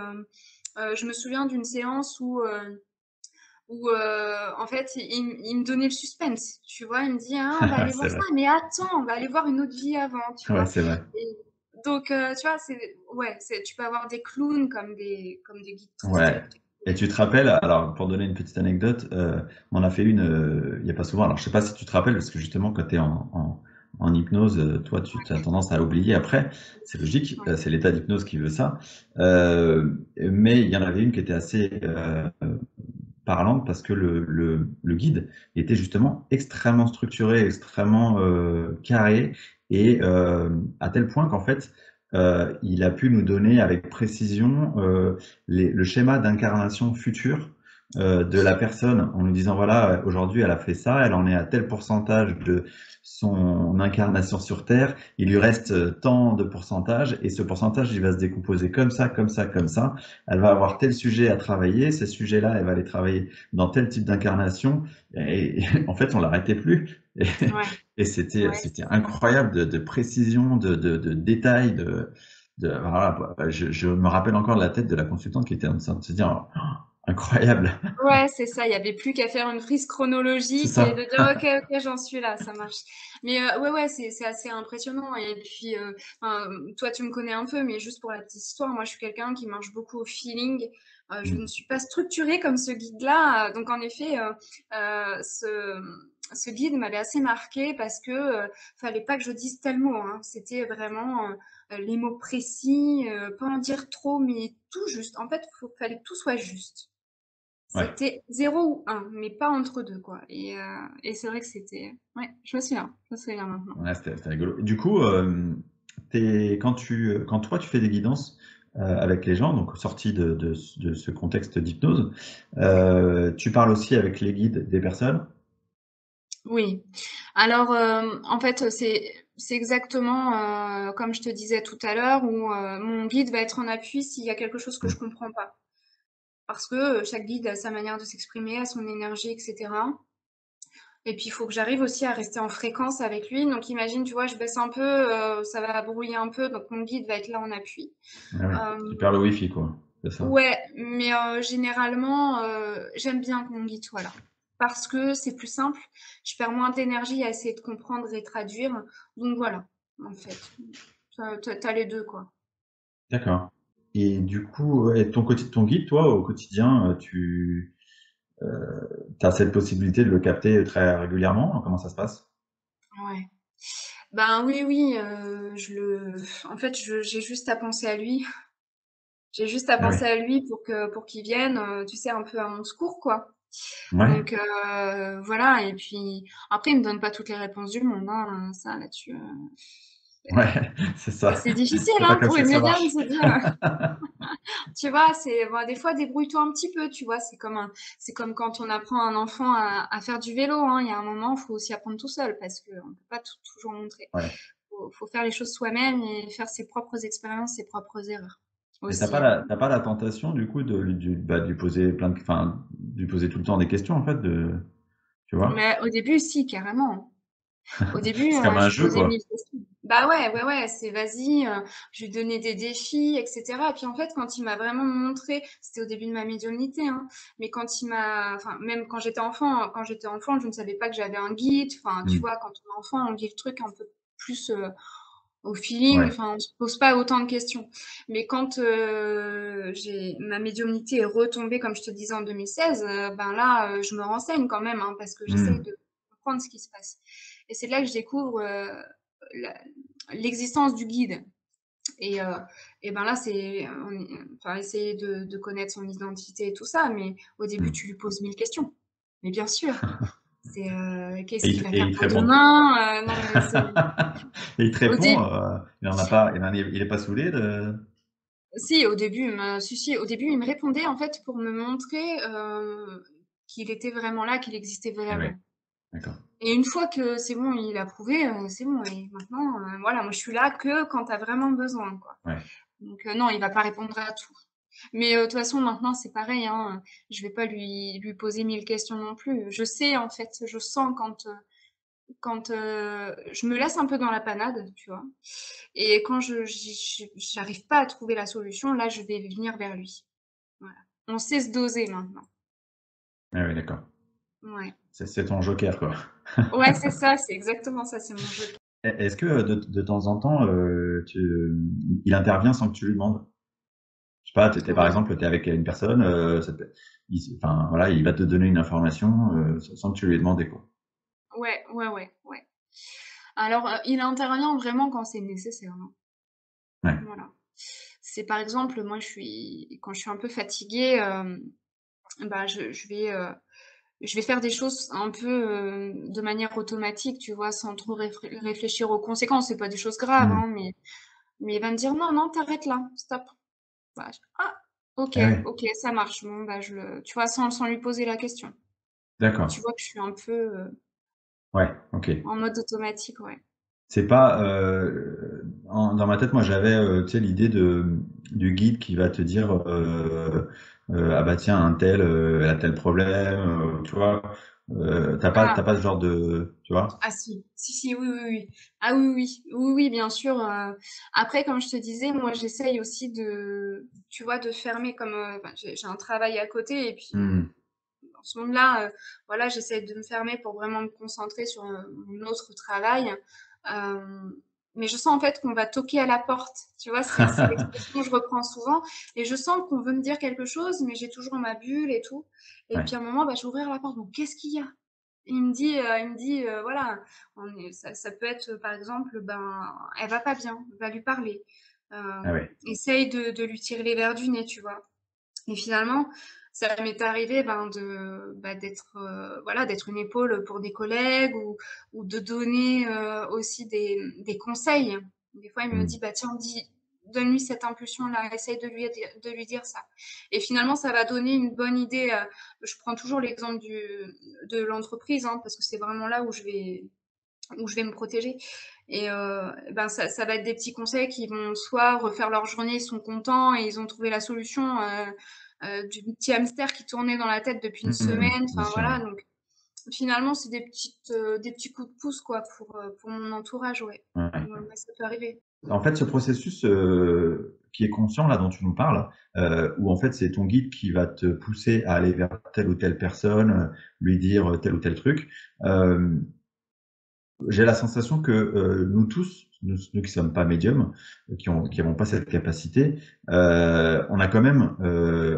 [SPEAKER 2] Je me souviens d'une séance où en fait, il me donnait le suspense, tu vois. Il me dit, ah, on va aller
[SPEAKER 1] C'est
[SPEAKER 2] voir ça,
[SPEAKER 1] vrai.
[SPEAKER 2] mais attends, on va aller voir une autre vie avant, tu
[SPEAKER 1] Ouais,
[SPEAKER 2] vois.
[SPEAKER 1] c'est vrai.
[SPEAKER 2] Et donc, tu vois, tu peux avoir des clowns comme des guides très
[SPEAKER 1] Ouais.
[SPEAKER 2] stricts.
[SPEAKER 1] Et tu te rappelles, alors pour donner une petite anecdote, on a fait une, il n'y a pas souvent, alors je sais pas si tu te rappelles, parce que justement quand tu es en hypnose, toi tu as tendance à oublier après, c'est logique,
[SPEAKER 2] Ouais.
[SPEAKER 1] c'est l'état d'hypnose qui veut ça. Mais il y en avait une qui était assez parlante parce que le guide était justement extrêmement structuré, extrêmement carré, et à tel point qu'en fait, il a pu nous donner avec précision le schéma d'incarnation future de la personne en nous disant voilà, aujourd'hui elle a fait ça, elle en est à tel pourcentage de son incarnation sur Terre, il lui reste tant de pourcentage et ce pourcentage il va se décomposer comme ça, comme ça, comme ça. Elle va avoir tel sujet à travailler, ces sujets-là, elle va les travailler dans tel type d'incarnation. Et en fait, on l'arrêtait plus.
[SPEAKER 2] Ouais,
[SPEAKER 1] Et c'était,
[SPEAKER 2] ouais,
[SPEAKER 1] c'était incroyable de précision, de détails. Voilà, je me rappelle encore de la tête de la consultante qui était en train de se dire oh, incroyable.
[SPEAKER 2] ouais, c'est ça. Il y avait plus qu'à faire une frise
[SPEAKER 1] C'est
[SPEAKER 2] chronologique et
[SPEAKER 1] ça.
[SPEAKER 2] de dire ok, ok, j'en suis là, ça marche. Mais ouais, ouais, c'est assez impressionnant. Et puis, enfin, toi, tu me connais un peu, mais juste pour la petite histoire, moi, je suis quelqu'un qui marche beaucoup au feeling. Je ne
[SPEAKER 1] Mm.
[SPEAKER 2] suis pas structurée comme ce guide-là. Donc, en effet, euh, ce, ce guide m'avait assez marqué parce que fallait pas que je dise tel mot, hein. C'était vraiment les mots précis, pas en dire trop, mais tout juste. En fait, fallait que tout soit juste.
[SPEAKER 1] Ouais.
[SPEAKER 2] C'était 0 ou 1, mais pas entre deux, quoi. Et c'est vrai que c'était. Ouais, je me souviens maintenant.
[SPEAKER 1] Ouais, c'était rigolo. Du coup, quand toi tu fais des guidances avec les gens, donc sorti de ce contexte d'hypnose,
[SPEAKER 2] Ouais.
[SPEAKER 1] tu parles aussi avec les guides des personnes.
[SPEAKER 2] Oui. Alors, en fait, c'est exactement comme je te disais tout à l'heure, où mon guide va être en appui s'il y a quelque chose que je
[SPEAKER 1] Mm.
[SPEAKER 2] comprends pas. Parce que chaque guide a sa manière de s'exprimer, a son énergie, etc. Et puis, il faut que j'arrive aussi à rester en fréquence avec lui. Donc, imagine, tu vois, je baisse un peu, ça va brouiller un peu, donc mon guide va être là en appui.
[SPEAKER 1] Ah oui. Tu
[SPEAKER 2] Euh,
[SPEAKER 1] perds le wifi, quoi. C'est ça.
[SPEAKER 2] Ouais, mais généralement, j'aime bien que mon guide soit là. Parce que c'est plus simple, je perds moins d'énergie à essayer de comprendre et traduire. Donc voilà, en fait. T'as les deux, quoi.
[SPEAKER 1] D'accord. Et du coup, et ton guide, toi, au quotidien, tu as cette possibilité de le capter très régulièrement? Comment ça se passe?
[SPEAKER 2] Ouais. Ben oui, oui, en fait, j'ai juste à penser à lui. J'ai juste à
[SPEAKER 1] Ah oui.
[SPEAKER 2] penser à lui pour qu'il vienne, tu sais, un peu à mon secours, quoi.
[SPEAKER 1] Ouais,
[SPEAKER 2] Donc voilà, et puis après, il me donne pas toutes les réponses du monde, hein, ça là-dessus.
[SPEAKER 1] ouais, c'est ça.
[SPEAKER 2] C'est difficile,
[SPEAKER 1] C'est pas
[SPEAKER 2] hein,
[SPEAKER 1] comme
[SPEAKER 2] pour
[SPEAKER 1] ça
[SPEAKER 2] une
[SPEAKER 1] que ça
[SPEAKER 2] médium de
[SPEAKER 1] marche.
[SPEAKER 2] se dire, tu vois, bon, des fois, débrouille-toi un petit peu, tu vois, c'est comme quand on apprend un enfant à faire du vélo, hein, il y a un moment, il faut aussi apprendre tout seul, parce qu'on peut pas toujours montrer.
[SPEAKER 1] Ouais.
[SPEAKER 2] Faut faire les choses soi-même et faire ses propres expériences, ses propres erreurs
[SPEAKER 1] Et t'as
[SPEAKER 2] aussi,
[SPEAKER 1] pas
[SPEAKER 2] hein.
[SPEAKER 1] t'as pas la tentation, du coup, de lui poser enfin, de lui poser tout le temps des questions, en fait, tu vois?
[SPEAKER 2] Mais au début, si, carrément. Au début,
[SPEAKER 1] C'est comme un
[SPEAKER 2] je lui
[SPEAKER 1] jeu,
[SPEAKER 2] posais
[SPEAKER 1] quoi.
[SPEAKER 2] 1000 questions. Bah ouais, ouais, ouais, c'est vas-y, je lui donnais des défis, etc. Et puis en fait, quand il m'a vraiment montré, c'était au début de ma médiumnité, hein, mais enfin, même quand j'étais enfant, je ne savais pas que j'avais un guide. Enfin, tu
[SPEAKER 1] Hmm.
[SPEAKER 2] vois, quand on est enfant, on vit le truc un peu plus au feeling,
[SPEAKER 1] Ouais.
[SPEAKER 2] enfin, on se pose pas autant de questions. Mais quand ma médiumnité est retombée, comme je te disais en 2016, ben là, je me renseigne quand même, hein, parce que j'essaye
[SPEAKER 1] Hmm.
[SPEAKER 2] de comprendre ce qui se passe. Et c'est là que je découvre la- l'existence du guide. Et, euh, et ben là, enfin, essayer de connaître son identité et tout ça, mais au début,
[SPEAKER 1] Hmm.
[SPEAKER 2] tu lui poses 1000 questions. Mais bien sûr, c'est
[SPEAKER 1] Et
[SPEAKER 2] qu'est-ce qu'il va
[SPEAKER 1] et
[SPEAKER 2] faire
[SPEAKER 1] il te
[SPEAKER 2] pour
[SPEAKER 1] répond.
[SPEAKER 2] demain? Non, mais c'est
[SPEAKER 1] Et il te
[SPEAKER 2] au
[SPEAKER 1] répond,
[SPEAKER 2] début.
[SPEAKER 1] il en a pas, il est pas saoulé de.
[SPEAKER 2] Si, au début, au début, il me répondait en fait pour me montrer qu'il était vraiment là, qu'il existait
[SPEAKER 1] Eh ouais,
[SPEAKER 2] vraiment.
[SPEAKER 1] d'accord.
[SPEAKER 2] Et une fois que c'est bon, il a prouvé, c'est bon. Et maintenant, voilà, moi je suis là que quand t'as vraiment besoin, quoi.
[SPEAKER 1] Ouais.
[SPEAKER 2] Donc non, il va pas répondre à tout. Mais de toute façon, maintenant c'est pareil, hein. Je vais pas lui poser 1000 questions non plus. Je sais en fait, je sens quand je me laisse un peu dans la panade, tu vois. Et quand j'arrive pas à trouver la solution, là, je vais venir vers lui. Voilà. On sait se doser maintenant.
[SPEAKER 1] Ah ouais, d'accord.
[SPEAKER 2] Ouais.
[SPEAKER 1] C'est ton joker, quoi.
[SPEAKER 2] Ouais, c'est ça, c'est exactement ça, c'est mon jeu.
[SPEAKER 1] Est-ce que de temps en temps, il intervient sans que tu lui demandes? Je sais pas, par
[SPEAKER 2] Oui.
[SPEAKER 1] exemple, tu es avec une personne, enfin, voilà, il va te donner une information sans que tu lui aies demandé, quoi.
[SPEAKER 2] Ouais, ouais, ouais, ouais. Alors, il intervient vraiment quand c'est nécessaire, hein.
[SPEAKER 1] Ouais.
[SPEAKER 2] Voilà. C'est par exemple, moi, quand je suis un peu fatiguée, bah, je vais faire des choses un peu de manière automatique, tu vois, sans trop réfléchir aux conséquences. C'est pas des choses graves,
[SPEAKER 1] Hmm.
[SPEAKER 2] hein, mais il va me dire non, non, t'arrêtes là, stop. Bah, ah, ok,
[SPEAKER 1] Ah ouais,
[SPEAKER 2] ok, ça marche. Bon, bah, tu vois, sans lui poser la question.
[SPEAKER 1] d'accord.
[SPEAKER 2] Tu vois que je suis un peu
[SPEAKER 1] Ouais, ok.
[SPEAKER 2] en mode automatique, ouais.
[SPEAKER 1] C'est pas dans ma tête, moi j'avais tu sais l'idée du guide qui va te dire ah bah tiens un tel elle a tel problème, tu vois,
[SPEAKER 2] Ah,
[SPEAKER 1] t'as pas ce genre de, tu vois.
[SPEAKER 2] ah si, si, si, oui, oui, oui. Ah oui, oui, oui, oui, bien sûr. Après, comme je te disais, moi, j'essaye aussi tu vois, de fermer comme, enfin, j'ai un travail à côté et puis
[SPEAKER 1] Hmm.
[SPEAKER 2] dans ce monde-là, voilà, j'essaie de me fermer pour vraiment me concentrer sur mon autre travail. Euh, mais je sens en fait qu'on va toquer à la porte. Tu vois, c'est l'expression que je reprends souvent. Et je sens qu'on veut me dire quelque chose, mais j'ai toujours ma bulle et tout. Et
[SPEAKER 1] Ouais,
[SPEAKER 2] puis à un moment, bah, je vais ouvrir la porte. Donc, qu'est-ce qu'il y a? Il me dit, voilà, ça peut être, par exemple, ben, elle va pas bien, va lui parler.
[SPEAKER 1] ah ouais.
[SPEAKER 2] Essaye de lui tirer les verres du nez, tu vois. Et finalement, ça m'est arrivé ben, d'être voilà, d'être une épaule pour des collègues ou de donner aussi des conseils. Des fois, il me
[SPEAKER 1] Hmm.
[SPEAKER 2] dit, bah, tiens, donne-lui cette impulsion-là, essaye de lui dire ça. Et finalement, ça va donner une bonne idée. Je prends toujours l'exemple de l'entreprise, hein, parce que c'est vraiment là où je vais me protéger. Et ben ça va être des petits conseils qui vont soit refaire leur journée, ils sont contents et ils ont trouvé la solution du petit hamster qui tournait dans la tête depuis une
[SPEAKER 1] Hmm,
[SPEAKER 2] semaine.
[SPEAKER 1] bien
[SPEAKER 2] Enfin
[SPEAKER 1] sûr.
[SPEAKER 2] voilà, donc finalement c'est des petits coups de pouce quoi pour mon entourage, ouais.
[SPEAKER 1] Ouais.
[SPEAKER 2] Ouais, ouais, ça peut arriver.
[SPEAKER 1] En fait, ce processus qui est conscient là dont tu nous parles, où en fait c'est ton guide qui va te pousser à aller vers telle ou telle personne, lui dire tel ou tel truc. Euh, j'ai la sensation que nous tous, nous qui sommes pas médiums, qui avons pas cette capacité, on a quand même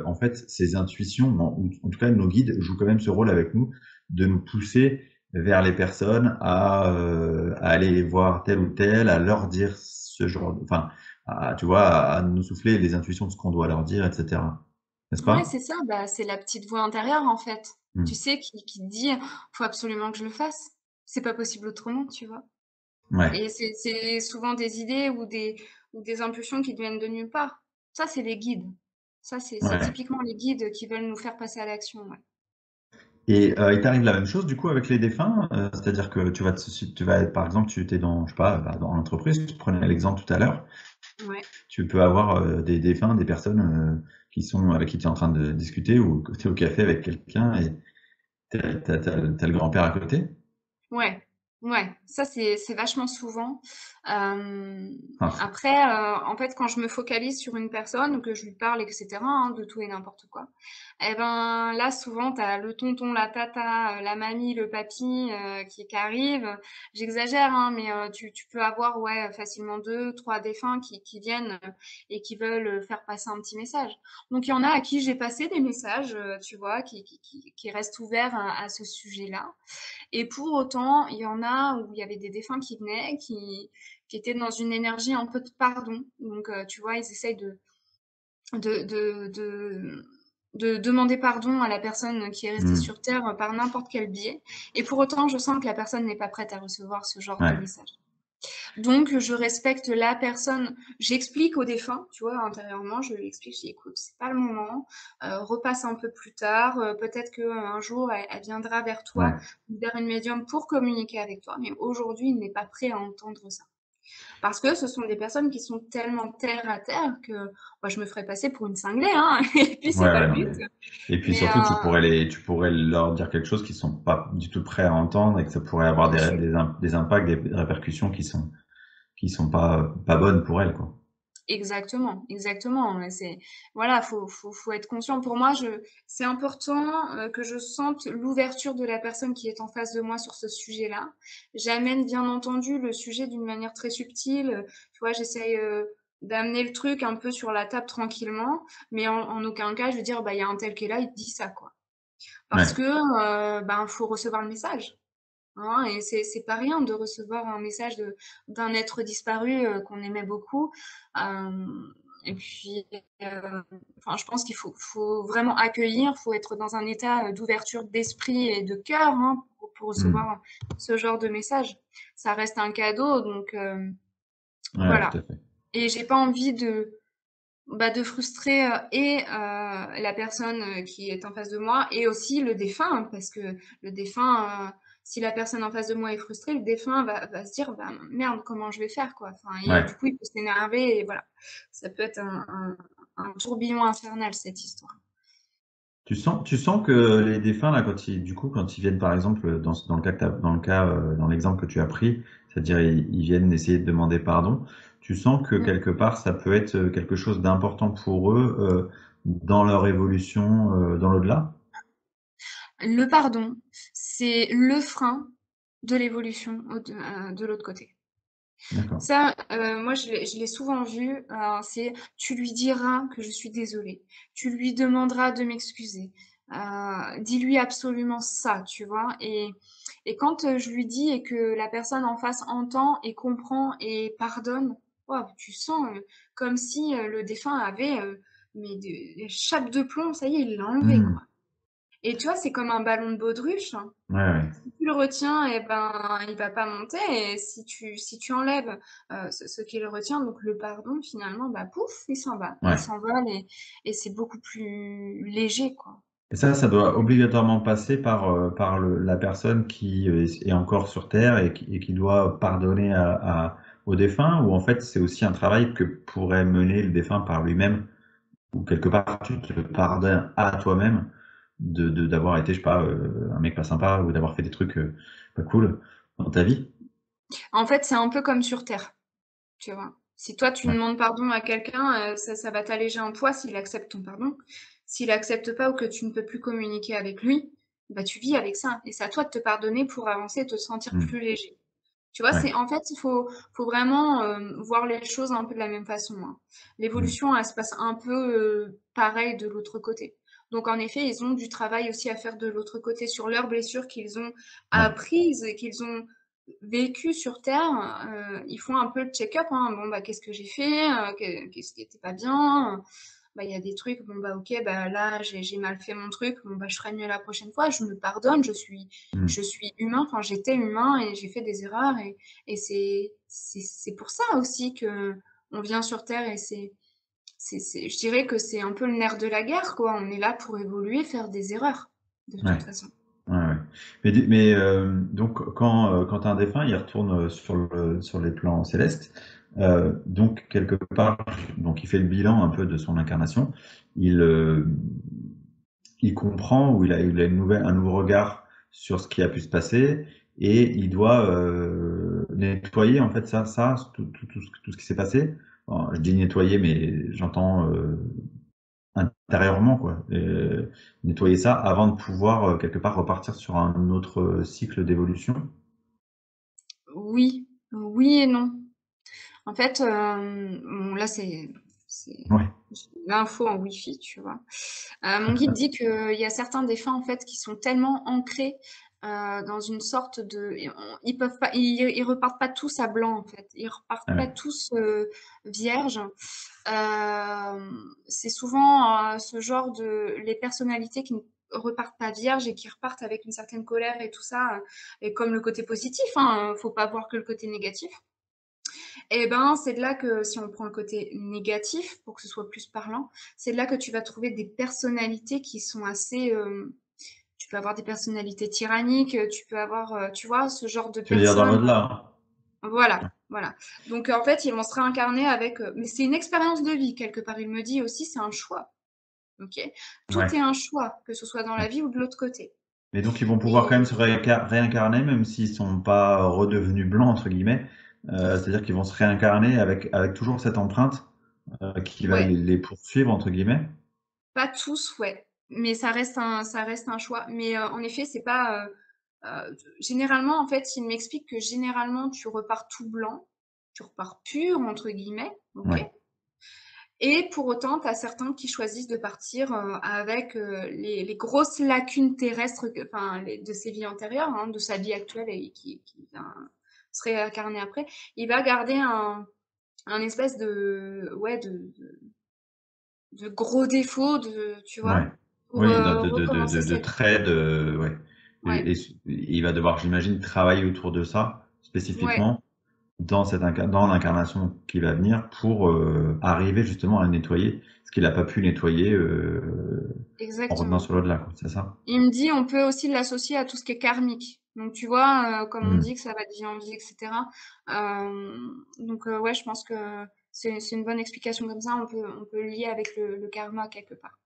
[SPEAKER 1] en fait ces intuitions, ou en tout cas nos guides jouent quand même ce rôle avec nous de nous pousser vers les personnes à aller voir tel ou tel, à leur dire ce genre, enfin, tu vois, à nous souffler les intuitions de ce qu'on doit leur dire, etc. N'est-ce
[SPEAKER 2] Ouais,
[SPEAKER 1] pas?
[SPEAKER 2] c'est ça, bah, c'est la petite voix intérieure en fait. Tu
[SPEAKER 1] Hmm.
[SPEAKER 2] sais, qui te dit, faut absolument que je le fasse. C'est pas possible autrement, tu vois.
[SPEAKER 1] Ouais,
[SPEAKER 2] Et c'est souvent des idées ou des impulsions qui viennent de nulle part. Ça, c'est les guides. Ça, c'est
[SPEAKER 1] ouais.
[SPEAKER 2] typiquement les guides qui veulent nous faire passer à l'action, ouais.
[SPEAKER 1] Et il t'arrive la même chose du coup avec les défunts, c'est-à-dire que si tu vas par exemple, tu étais dans, je sais pas, bah, dans l'entreprise, tu prenais l'exemple tout à l'heure,
[SPEAKER 2] Ouais.
[SPEAKER 1] tu peux avoir des défunts, des personnes qui sont avec qui tu es en train de discuter ou que tu es au café avec quelqu'un et t'as le grand-père à côté.
[SPEAKER 2] Ouais. Ouais, ça c'est vachement souvent.
[SPEAKER 1] Ah,
[SPEAKER 2] Après, en fait, quand je me focalise sur une personne ou que je lui parle, et cetera, hein, de tout et n'importe quoi, et ben là, souvent, t'as le tonton, la tata, la mamie, le papy qui arrivent. J'exagère, hein, mais tu peux avoir ouais facilement deux, trois défunts qui viennent et qui veulent faire passer un petit message. Donc il y en a à qui j'ai passé des messages, tu vois, qui restent ouverts à ce sujet-là. Et pour autant, il y en a où il y avait des défunts qui venaient, qui étaient dans une énergie un peu de pardon. Donc, tu vois, ils essayent de, de, de, de demander pardon à la personne qui est restée
[SPEAKER 1] hmm,
[SPEAKER 2] sur Terre par n'importe quel biais. Et pour autant, je sens que la personne n'est pas prête à recevoir ce genre de
[SPEAKER 1] ouais,
[SPEAKER 2] message. Donc, je respecte la personne. J'explique au défunt, tu vois, intérieurement, je lui explique, je dis, écoute, c'est pas le moment, repasse un peu plus tard, peut-être qu'un jour, elle viendra vers toi,
[SPEAKER 1] ouais.
[SPEAKER 2] vers une médium pour communiquer avec toi, mais aujourd'hui, il n'est pas prêt à entendre ça. Parce que ce sont des personnes qui sont tellement terre à terre que moi, je me ferais passer pour une cinglée, hein, et puis c'est
[SPEAKER 1] Ouais,
[SPEAKER 2] pas
[SPEAKER 1] ouais,
[SPEAKER 2] le
[SPEAKER 1] non,
[SPEAKER 2] but.
[SPEAKER 1] mais... Et puis
[SPEAKER 2] Mais
[SPEAKER 1] surtout, tu pourrais leur dire quelque chose qu'ils sont pas du tout prêts à entendre et que ça pourrait avoir
[SPEAKER 2] bien sûr.
[SPEAKER 1] des impacts, des répercussions qui sont pas bonnes pour elles, quoi.
[SPEAKER 2] Exactement, exactement. Mais c'est voilà, faut être conscient. Pour moi, c'est important que je sente l'ouverture de la personne qui est en face de moi sur ce sujet-là. J'amène bien entendu le sujet d'une manière très subtile. Tu vois, j'essaye d'amener le truc un peu sur la table tranquillement, mais en aucun cas je veux dire bah il y a un tel qui est là, il te dit ça quoi. Parce
[SPEAKER 1] Ouais,
[SPEAKER 2] que ben faut recevoir le message. Hein, et c'est pas rien de recevoir un message d'un être disparu qu'on aimait beaucoup. Euh, et puis, euh, enfin, je pense qu'il faut vraiment accueillir, faut être dans un état d'ouverture d'esprit et de cœur hein, pour
[SPEAKER 1] hmm,
[SPEAKER 2] recevoir ce genre de message. Ça reste un cadeau, donc
[SPEAKER 1] ouais, tout
[SPEAKER 2] voilà.
[SPEAKER 1] à fait.
[SPEAKER 2] Et j'ai pas envie de frustrer la personne qui est en face de moi et aussi le défunt, hein, parce que le défunt, si la personne en face de moi est frustrée, le défunt va se dire, bah, merde, comment je vais faire, quoi. Enfin, et
[SPEAKER 1] Ouais.
[SPEAKER 2] du coup, il peut s'énerver et voilà. Ça peut être un tourbillon infernal, cette histoire.
[SPEAKER 1] Tu sens que les défunts, là, quand ils viennent, par exemple, dans le cas dans l'exemple que tu as pris, c'est-à-dire ils viennent essayer de demander pardon, tu sens que
[SPEAKER 2] Mm.
[SPEAKER 1] quelque part, ça peut être quelque chose d'important pour eux, dans leur évolution, dans l'au-delà?
[SPEAKER 2] Le pardon, c'est le frein de l'évolution de l'autre côté.
[SPEAKER 1] D'accord.
[SPEAKER 2] Ça, moi, je l'ai souvent vu. C'est tu lui diras que je suis désolée. Tu lui demanderas de m'excuser. Dis-lui absolument ça, tu vois. Et quand je lui dis et que la personne en face entend et comprend et pardonne, waouh, tu sens comme si le défunt avait mais des chapes de plomb, ça y est, il l'a enlevé,
[SPEAKER 1] Hmm.
[SPEAKER 2] quoi. Et tu vois, c'est comme un ballon de baudruche, hein.
[SPEAKER 1] Ouais, ouais.
[SPEAKER 2] Si tu le retiens, et ben, il va pas monter. Et si tu enlèves ce qui le retient, donc le pardon, finalement, bah pouf, il s'en va. Il
[SPEAKER 1] Ouais.
[SPEAKER 2] s'envole et c'est beaucoup plus léger, quoi.
[SPEAKER 1] Et ça doit obligatoirement passer par la personne qui est encore sur Terre et qui doit pardonner au défunt, ou en fait c'est aussi un travail que pourrait mener le défunt par lui-même, ou quelque part tu te pardonnes à toi-même d'avoir été, je sais pas, un mec pas sympa ou d'avoir fait des trucs pas cool dans ta vie.
[SPEAKER 2] En fait, c'est un peu comme sur Terre, tu vois. Si toi, tu
[SPEAKER 1] Ouais.
[SPEAKER 2] demandes pardon à quelqu'un, ça va t'alléger un poids s'il accepte ton pardon. S'il accepte pas ou que tu ne peux plus communiquer avec lui, bah tu vis avec ça. Et c'est à toi de te pardonner pour avancer et te sentir
[SPEAKER 1] Hmm.
[SPEAKER 2] plus léger. Tu vois,
[SPEAKER 1] Ouais.
[SPEAKER 2] c'est en fait, il faut vraiment voir les choses un peu de la même façon, hein.
[SPEAKER 1] Hmm.
[SPEAKER 2] L'évolution, elle se passe un peu pareil de l'autre côté. Donc, en effet, ils ont du travail aussi à faire de l'autre côté sur leurs blessures qu'ils ont
[SPEAKER 1] Ouais.
[SPEAKER 2] apprises et qu'ils ont vécues sur Terre. Ils font un peu le check-up, hein. Bon, bah, qu'est-ce que j'ai fait? Qu'est-ce qui était pas bien? Bah, il y a des trucs, bon, bah, ok, bah, là, j'ai mal fait mon truc, bon, bah, je ferai mieux la prochaine fois, je me pardonne,
[SPEAKER 1] Hmm.
[SPEAKER 2] je suis humain, enfin, j'étais humain et j'ai fait des erreurs et c'est pour ça aussi que on vient sur Terre et je dirais que c'est un peu le nerf de la guerre, quoi. On est là pour évoluer, faire des erreurs, de
[SPEAKER 1] Ouais.
[SPEAKER 2] toute façon.
[SPEAKER 1] Ouais, ouais. Donc quand un défunt il retourne sur les plans célestes, donc quelque part, donc il fait le bilan un peu de son incarnation, il euh, il comprend ou il a un nouveau regard sur ce qui a pu se passer et il doit nettoyer en fait tout ce qui s'est passé. Alors, je dis nettoyer, mais j'entends intérieurement, quoi. Nettoyer ça avant de pouvoir quelque part repartir sur un autre cycle d'évolution.
[SPEAKER 2] Oui, oui et non. En fait, bon, là, c'est
[SPEAKER 1] Ouais,
[SPEAKER 2] l'info en Wi-Fi, tu vois. Mon guide dit qu'il y a certains défunts, en fait, qui sont tellement ancrés dans une sorte de... Ils peuvent pas, ils repartent pas tous à blanc, en fait. Ils repartent pas
[SPEAKER 1] ouais.
[SPEAKER 2] tous vierges. C'est souvent ce genre de... Les personnalités qui ne repartent pas vierges et qui repartent avec une certaine colère et tout ça. Et comme le côté positif, hein, faut pas voir que le côté négatif. Et ben, c'est de là que, si on prend le côté négatif, pour que ce soit plus parlant, c'est de là que tu vas trouver des personnalités qui sont assez... tu peux avoir des personnalités tyranniques, tu peux avoir, tu vois, ce genre de
[SPEAKER 1] Tu veux dire dans
[SPEAKER 2] personnes.
[SPEAKER 1] l'au-delà, hein?
[SPEAKER 2] Voilà, voilà. Donc, en fait, ils vont se réincarner avec... mais c'est une expérience de vie, quelque part. Il me dit aussi, c'est un choix. Ok. Tout
[SPEAKER 1] Ouais,
[SPEAKER 2] est un choix, que ce soit dans la
[SPEAKER 1] ouais.
[SPEAKER 2] vie ou de l'autre côté.
[SPEAKER 1] Mais donc ils vont pouvoir quand même
[SPEAKER 2] Et
[SPEAKER 1] se réincarner, même s'ils sont pas redevenus blancs, entre guillemets. C'est-à-dire qu'ils vont se réincarner avec toujours cette empreinte qui va
[SPEAKER 2] ouais,
[SPEAKER 1] les poursuivre, entre guillemets.
[SPEAKER 2] pas tous, ouais. Mais ça reste un choix. Mais en effet, c'est pas. Généralement, en fait, il m'explique que généralement, tu repars tout blanc, tu repars pur, entre guillemets, ok?
[SPEAKER 1] Ouais,
[SPEAKER 2] Et pour autant, tu as certains qui choisissent de partir avec les grosses lacunes terrestres enfin, de ses vies antérieures, hein, de sa vie actuelle et qui vient se réincarner après. Il va garder un espèce de, ouais, de gros défauts, tu vois,
[SPEAKER 1] ouais.
[SPEAKER 2] pour
[SPEAKER 1] Oui,
[SPEAKER 2] recommencer
[SPEAKER 1] de
[SPEAKER 2] sa vie.
[SPEAKER 1] traits, ouais.
[SPEAKER 2] Ouais,
[SPEAKER 1] Il va devoir, j'imagine, travailler autour de ça,
[SPEAKER 2] ouais,
[SPEAKER 1] spécifiquement, dans l'incarnation qui va venir, pour arriver justement à nettoyer ce qu'il n'a pas pu nettoyer en revenant
[SPEAKER 2] exactement.
[SPEAKER 1] sur l'au-delà, quoi. C'est ça?
[SPEAKER 2] Il me dit, on peut aussi l'associer à tout ce qui est karmique. Donc, tu vois, comme on
[SPEAKER 1] Hmm.
[SPEAKER 2] dit que ça va de vie en vie, etc. Donc, ouais, je pense que c'est une bonne explication comme ça. On peut le lier avec le karma quelque part.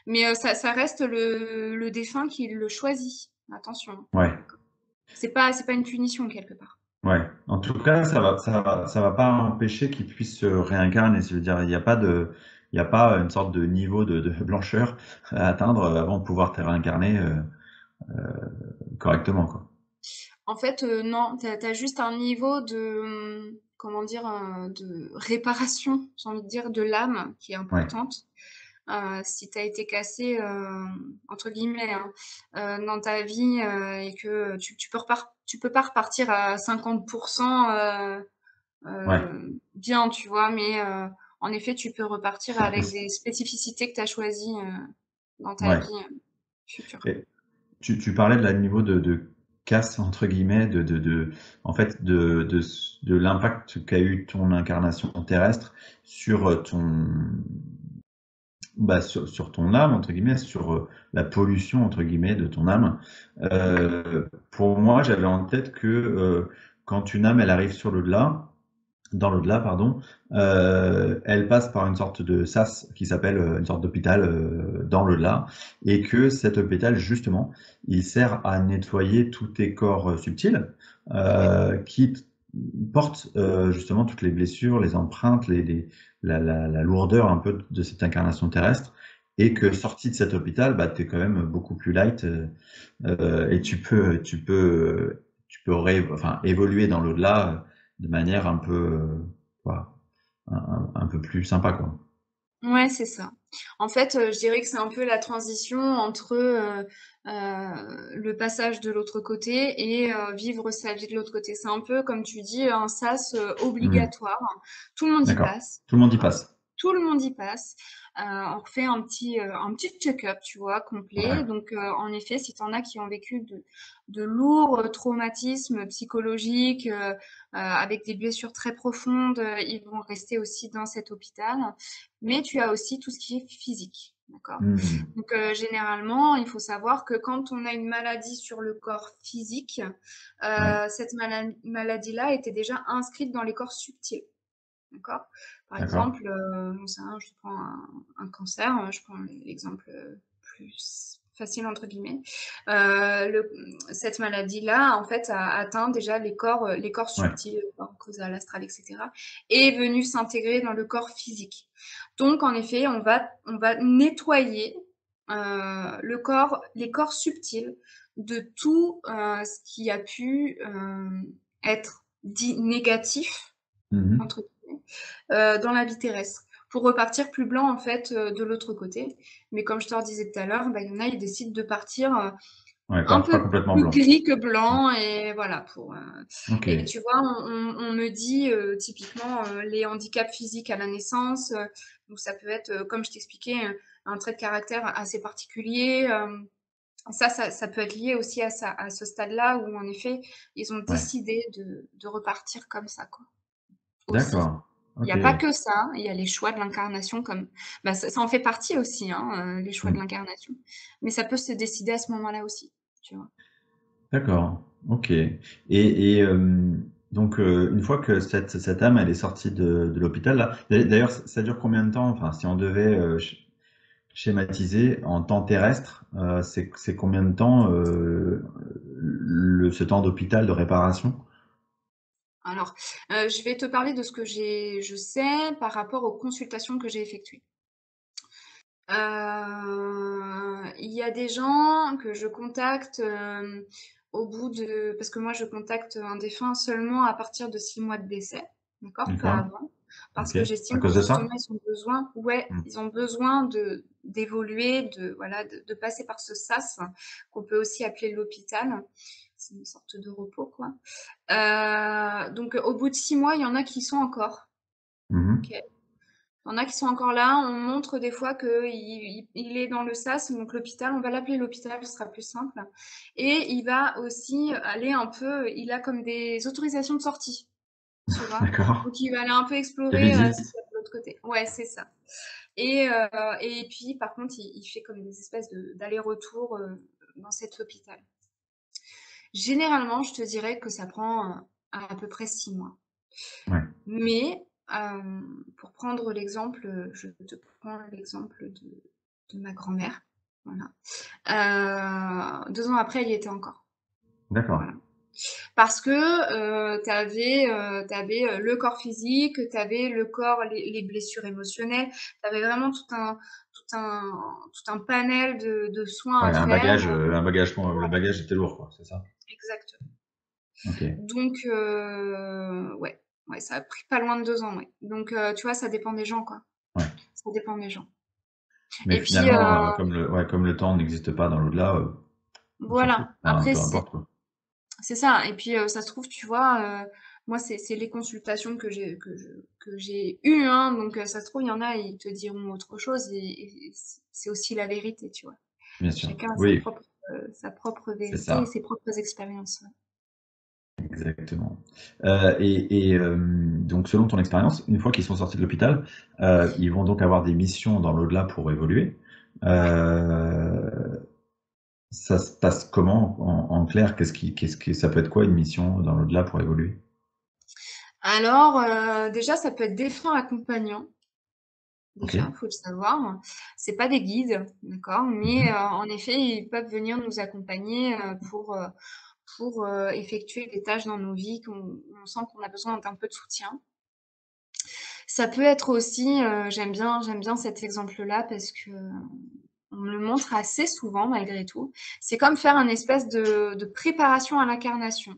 [SPEAKER 2] Mais ça reste le défunt qui le choisit. Attention, hein.
[SPEAKER 1] Ouais.
[SPEAKER 2] D'accord. C'est pas une punition quelque part.
[SPEAKER 1] Ouais. En tout cas, ça va pas empêcher qu'il puisse se réincarner. C'est-à-dire, il y a pas une sorte de niveau de blancheur à atteindre avant de pouvoir te réincarner correctement, quoi.
[SPEAKER 2] En fait, non, t'as juste un niveau de, comment dire, de réparation, j'ai envie de dire, de l'âme qui est
[SPEAKER 1] Ouais,
[SPEAKER 2] importante. Si tu as été cassé, entre guillemets, hein, dans ta vie et que tu peux pas repartir à 50%
[SPEAKER 1] ouais,
[SPEAKER 2] bien, tu vois, mais en effet, tu peux repartir avec des spécificités que tu as choisies dans ta
[SPEAKER 1] ouais.
[SPEAKER 2] vie future.
[SPEAKER 1] Et tu parlais de la niveau de casse entre guillemets, en fait, de l'impact qu'a eu ton incarnation terrestre sur sur ton âme, entre guillemets, sur la pollution, entre guillemets, de ton âme. Pour moi, j'avais en tête que quand une âme, elle arrive sur l'au-delà, dans l'au-delà, pardon, elle passe par une sorte de sas qui s'appelle une sorte d'hôpital dans l'au-delà, et que cet hôpital, justement, il sert à nettoyer tous tes corps subtils
[SPEAKER 2] Oui,
[SPEAKER 1] qui portent justement toutes les blessures, les empreintes, la lourdeur un peu de cette incarnation terrestre, et que
[SPEAKER 2] oui.
[SPEAKER 1] sorti de cet hôpital, bah, tu es quand même beaucoup plus light et tu peux enfin, évoluer dans l'au-delà de manière un peu, voilà, un peu plus sympa, quoi.
[SPEAKER 2] Ouais, c'est ça. En fait, je dirais que c'est un peu la transition entre le passage de l'autre côté et vivre sa vie de l'autre côté. C'est un peu, comme tu dis, un sas
[SPEAKER 1] Hmm.
[SPEAKER 2] obligatoire. Tout le monde y
[SPEAKER 1] D'accord.
[SPEAKER 2] passe.
[SPEAKER 1] Tout le monde y
[SPEAKER 2] D'accord.
[SPEAKER 1] passe.
[SPEAKER 2] Tout le monde y passe. On refait un petit check-up, tu vois,
[SPEAKER 1] Ouais,
[SPEAKER 2] complet. Donc, en effet, si tu en as qui ont vécu de lourds traumatismes psychologiques, avec des blessures très profondes, ils vont rester aussi dans cet hôpital. Mais tu as aussi tout ce qui est physique, d'accord?
[SPEAKER 1] hmm.
[SPEAKER 2] Donc, généralement, il faut savoir que quand on a une maladie sur le corps physique,
[SPEAKER 1] Ouais,
[SPEAKER 2] cette maladie-là était déjà inscrite dans les corps subtils. D'accord? Par
[SPEAKER 1] d'accord.
[SPEAKER 2] exemple, j'en sais rien, je prends un cancer, je prends l'exemple plus facile entre guillemets. Cette maladie-là, en fait, a atteint déjà les corps
[SPEAKER 1] Ouais.
[SPEAKER 2] subtils, le corps causal, astral, etc., et est venue s'intégrer dans le corps physique. Donc, en effet, on va nettoyer les corps subtils de tout ce qui a pu être dit négatif,
[SPEAKER 1] Mhm.
[SPEAKER 2] entre guillemets, dans la vie terrestre, pour repartir plus blanc en fait de l'autre côté. Mais comme je te le disais tout à l'heure, bah, il y en a, ils décident de partir
[SPEAKER 1] Ouais,
[SPEAKER 2] un
[SPEAKER 1] pas
[SPEAKER 2] peu
[SPEAKER 1] complètement
[SPEAKER 2] plus
[SPEAKER 1] blanc.
[SPEAKER 2] gris que blanc et voilà
[SPEAKER 1] Ok.
[SPEAKER 2] et tu vois, on me dit typiquement les handicaps physiques à la naissance, donc ça peut être, comme je t'expliquais, un trait de caractère assez particulier. Ça peut être lié aussi à ce stade-là où en effet ils ont
[SPEAKER 1] Ouais.
[SPEAKER 2] décidé de repartir comme ça, quoi. Aussi.
[SPEAKER 1] D'accord.
[SPEAKER 2] Il n'y
[SPEAKER 1] Ok.
[SPEAKER 2] a pas que ça, il y a les choix de l'incarnation comme bah, ça en fait partie aussi, hein, les choix de
[SPEAKER 1] Mm.
[SPEAKER 2] l'incarnation. Mais ça peut se décider à ce moment-là aussi, tu vois?
[SPEAKER 1] D'accord. Ok. Donc, une fois que cette âme, elle est sortie de l'hôpital, là, d'ailleurs, ça dure combien de temps? Enfin, si on devait schématiser en temps terrestre, c'est combien de temps ce temps d'hôpital de réparation?
[SPEAKER 2] Alors, je vais te parler de ce que je sais par rapport aux consultations que j'ai effectuées. Il y a des gens que je contacte, au bout de parce que moi je contacte un défunt seulement à partir de 6 mois de décès, d'accord? Pas
[SPEAKER 1] D'accord.
[SPEAKER 2] avant. Parce
[SPEAKER 1] Ok.
[SPEAKER 2] que
[SPEAKER 1] À
[SPEAKER 2] j'estime que
[SPEAKER 1] cause de
[SPEAKER 2] justement
[SPEAKER 1] ça? Mm.
[SPEAKER 2] ils ont besoin d'évoluer, voilà, de passer par ce sas qu'on peut aussi appeler l'hôpital. C'est une sorte de repos, quoi. Donc au bout de 6 mois, il y en a qui sont encore. OK.
[SPEAKER 1] Mhm.
[SPEAKER 2] Il y en a qui sont encore là. On montre des fois qu'il est dans le sas, donc l'hôpital. On va l'appeler l'hôpital, ce sera plus simple. Et il va aussi aller un peu. Il a comme des autorisations de sortie, tu vois.
[SPEAKER 1] D'accord.
[SPEAKER 2] Donc il va aller un peu
[SPEAKER 1] Des
[SPEAKER 2] explorer ce
[SPEAKER 1] visites?
[SPEAKER 2] qu'il y a de l'autre côté. Ouais, c'est ça. Et puis par contre, il fait comme des espèces d'aller-retour dans cet hôpital. Généralement, je te dirais que ça prend à peu près 6 mois.
[SPEAKER 1] Ouais.
[SPEAKER 2] Mais pour prendre l'exemple, je te prends l'exemple de ma grand-mère. Voilà. 2 ans après, elle y était encore.
[SPEAKER 1] D'accord.
[SPEAKER 2] Voilà. Parce que tu avais le corps physique, tu avais le corps, les blessures émotionnelles, tu avais vraiment tout un, tout un panel de soins
[SPEAKER 1] Ouais,
[SPEAKER 2] à faire.
[SPEAKER 1] le
[SPEAKER 2] Voilà,
[SPEAKER 1] bagage était lourd, quoi, c'est ça?
[SPEAKER 2] exactement.
[SPEAKER 1] Ok.
[SPEAKER 2] Donc, ouais, ouais, ça a pris pas loin de 2 ans, ouais. Donc, tu vois, ça dépend des gens, quoi.
[SPEAKER 1] Ouais.
[SPEAKER 2] Ça dépend des gens.
[SPEAKER 1] Mais
[SPEAKER 2] Et puis,
[SPEAKER 1] finalement, comme le temps n'existe pas dans l'au-delà, on s'en fout.
[SPEAKER 2] voilà.
[SPEAKER 1] Enfin,
[SPEAKER 2] Après,
[SPEAKER 1] peu importe, quoi.
[SPEAKER 2] c'est ça. Et puis, ça se trouve, tu vois, moi, c'est les consultations que j'ai eues, hein. Donc, ça se trouve, il y en a, ils te diront autre chose et c'est aussi la vérité, tu vois.
[SPEAKER 1] Bien sûr.
[SPEAKER 2] Chacun a
[SPEAKER 1] Oui,
[SPEAKER 2] sa propre
[SPEAKER 1] c'est
[SPEAKER 2] vérité et
[SPEAKER 1] ça.
[SPEAKER 2] ses propres expériences, ouais.
[SPEAKER 1] Exactement. Donc, selon ton expérience, une fois qu'ils sont sortis de l'hôpital, ils vont donc avoir des missions dans l'au-delà pour évoluer.
[SPEAKER 2] Ouais.
[SPEAKER 1] Euh, Ça se passe comment en clair? Ça peut être quoi une mission dans l'au-delà pour évoluer?
[SPEAKER 2] Alors, déjà, ça peut être des fins accompagnants.
[SPEAKER 1] Ok.
[SPEAKER 2] Déjà, faut le savoir. C'est pas des guides, d'accord? Mais,
[SPEAKER 1] Mhm.
[SPEAKER 2] en effet, ils peuvent venir nous accompagner, pour, effectuer des tâches dans nos vies qu'on on sent qu'on a besoin d'un peu de soutien. Ça peut être aussi, j'aime bien cet exemple-là parce que on me le montre assez souvent malgré tout. C'est comme faire un espèce de préparation à l'incarnation.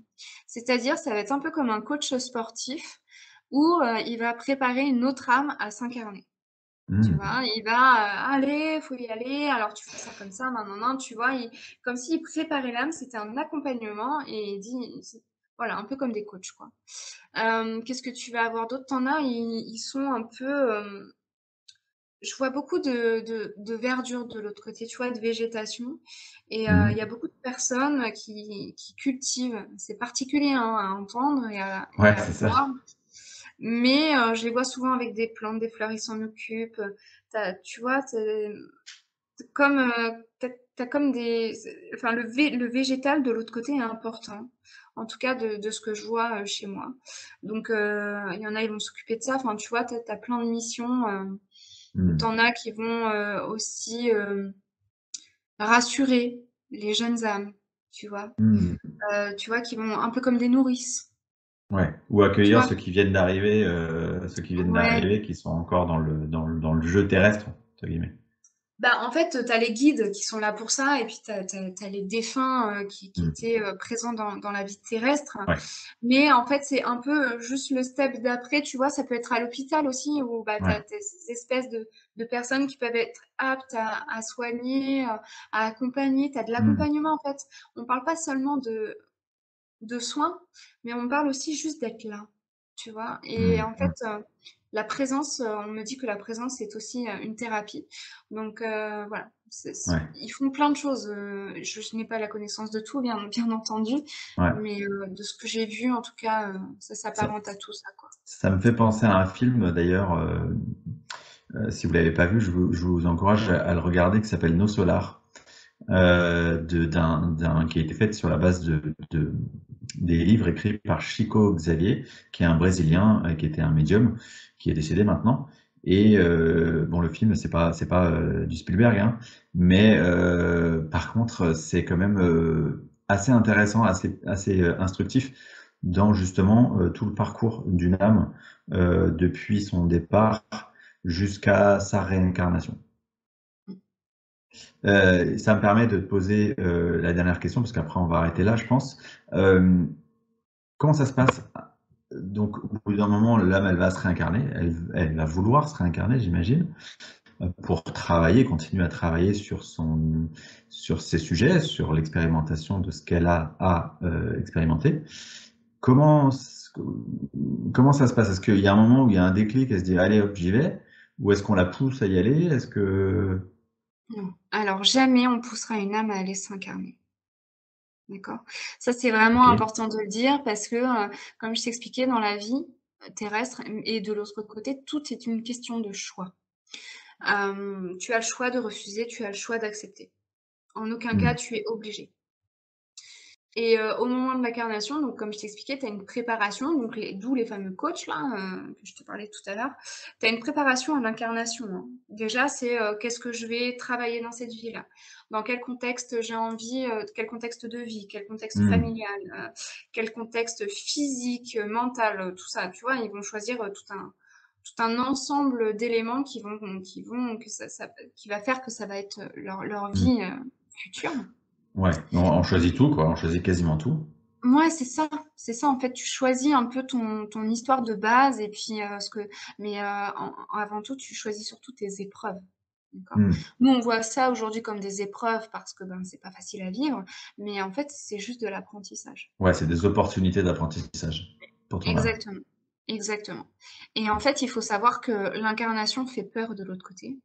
[SPEAKER 2] C'est-à-dire, ça va être un peu comme un coach sportif où, il va préparer une autre âme à s'incarner. Tu
[SPEAKER 1] Mhm.
[SPEAKER 2] vois? Il va, «Allez, faut y aller, alors tu fais ça comme ça, nin tu vois? Comme s'il préparait l'âme, c'était un accompagnement et il dit voilà, un peu comme des coachs, quoi. Qu'est-ce que tu vas avoir d'autre? Tu as, ils sont un peu, je vois beaucoup de verdure de l'autre côté, tu vois? De végétation et il y a
[SPEAKER 1] Mhm.
[SPEAKER 2] beaucoup de personnes qui cultivent. C'est particulier, hein, à entendre et
[SPEAKER 1] Ouais,
[SPEAKER 2] à
[SPEAKER 1] c'est ça.
[SPEAKER 2] voir. Mais je les vois souvent avec des plantes, des fleurs, ils s'en occupent. Tu vois, comme t'as comme enfin le végétal de l'autre côté est important. En tout cas de ce que je vois chez moi. Donc il y en a, ils vont s'occuper de ça. Enfin, tu vois, t'as plein de missions.
[SPEAKER 1] Mhm.
[SPEAKER 2] T'en as qui vont aussi rassurer les jeunes âmes, tu vois?
[SPEAKER 1] Mmh.
[SPEAKER 2] Tu vois, qui vont un peu comme des nourrices,
[SPEAKER 1] Ouais, ou
[SPEAKER 2] tu
[SPEAKER 1] accueillir
[SPEAKER 2] vois?
[SPEAKER 1] ceux qui viennent
[SPEAKER 2] Ouais.
[SPEAKER 1] d'arriver, qui sont encore dans le «jeu terrestre» entre guillemets.
[SPEAKER 2] Bah, en fait, tu as les guides qui sont là pour ça et puis tu as les défunts, qui
[SPEAKER 1] Mmh.
[SPEAKER 2] étaient, présents dans la vie terrestre.
[SPEAKER 1] Ouais,
[SPEAKER 2] Mais en fait, c'est un peu, juste le step d'après, tu vois? Ça peut être à l'hôpital aussi où, bah, tu
[SPEAKER 1] ouais.
[SPEAKER 2] as ces espèces de personnes qui peuvent être aptes à soigner, à accompagner. Tu as de
[SPEAKER 1] Mmh.
[SPEAKER 2] l'accompagnement, en fait. On parle pas seulement de soins, mais on parle aussi juste d'être là, tu vois? Et
[SPEAKER 1] Mmh.
[SPEAKER 2] en fait,
[SPEAKER 1] Mmh.
[SPEAKER 2] la présence, on me dit que la présence est aussi, une thérapie. Donc voilà,
[SPEAKER 1] Ouais,
[SPEAKER 2] ils font plein de choses, je n'ai pas la connaissance de tout, bien entendu,
[SPEAKER 1] ouais.
[SPEAKER 2] mais de ce que j'ai vu, en tout cas, ça
[SPEAKER 1] Ça
[SPEAKER 2] s'apparente à tout ça, quoi.
[SPEAKER 1] ça me fait penser à un film d'ailleurs, si vous l'avez pas vu, je vous encourage à le regarder, qui s'appelle No Solar, qui a été fait sur la base des livres écrits par Chico Xavier, qui est un Brésilien, qui était un médium, qui est décédé maintenant. Et bon, le film, c'est pas du Spielberg, hein, mais par contre, c'est quand même assez intéressant, assez instructif dans justement tout le parcours d'une âme depuis son départ jusqu'à sa réincarnation. Ça me permet de te poser la dernière question, parce qu'après on va arrêter là, je pense. Euh, Comment ça se passe? Donc, au bout d'un moment, l'âme, elle va se réincarner, elle va vouloir se réincarner, j'imagine, pour travailler, continuer à travailler sur ses sujets, sur l'expérimentation de ce qu'elle a à expérimenter. Comment, comment ça se passe? Est-ce qu'il y a un moment où il y a un déclic, elle se dit, allez hop, j'y vais? Ou est-ce qu'on la pousse à y aller? Est-ce que...
[SPEAKER 2] Non. Alors jamais on poussera une âme à aller s'incarner, d'accord? Ça, c'est vraiment
[SPEAKER 1] Ok.
[SPEAKER 2] important de le dire parce que, comme je t'expliquais, dans la vie, terrestre et de l'autre côté, tout est une question de choix. Tu as le choix de refuser, tu as le choix d'accepter. En aucun cas,
[SPEAKER 1] Hmm.
[SPEAKER 2] tu es obligé. Et au moment de l'incarnation, donc comme je t'expliquais, tu as une préparation, donc d'où les fameux coachs là, que je te parlais tout à l'heure. Tu as une préparation à l'incarnation, hein. Déjà, c'est qu'est-ce que je vais travailler dans cette vie-là? Dans quel contexte j'ai envie, quel contexte de vie, quel contexte
[SPEAKER 1] Hmm.
[SPEAKER 2] familial, quel contexte physique, mental, tout ça, tu vois? Ils vont choisir tout un ensemble d'éléments qui va faire que ça va être leur
[SPEAKER 1] Hmm.
[SPEAKER 2] vie future.
[SPEAKER 1] Ouais, on choisit tout, quoi. On choisit quasiment tout.
[SPEAKER 2] Ouais, c'est ça en fait, tu choisis un peu ton histoire de base et puis, mais, avant tout, tu choisis surtout tes épreuves, d'accord?
[SPEAKER 1] Hmm.
[SPEAKER 2] Nous, on voit ça aujourd'hui comme des épreuves parce que, ben, c'est pas facile à vivre, mais en fait, c'est juste de l'apprentissage.
[SPEAKER 1] Ouais, c'est des opportunités d'apprentissage pour ton âme.
[SPEAKER 2] Exactement, exactement. Et en fait, il faut savoir que l'incarnation fait peur de l'autre côté.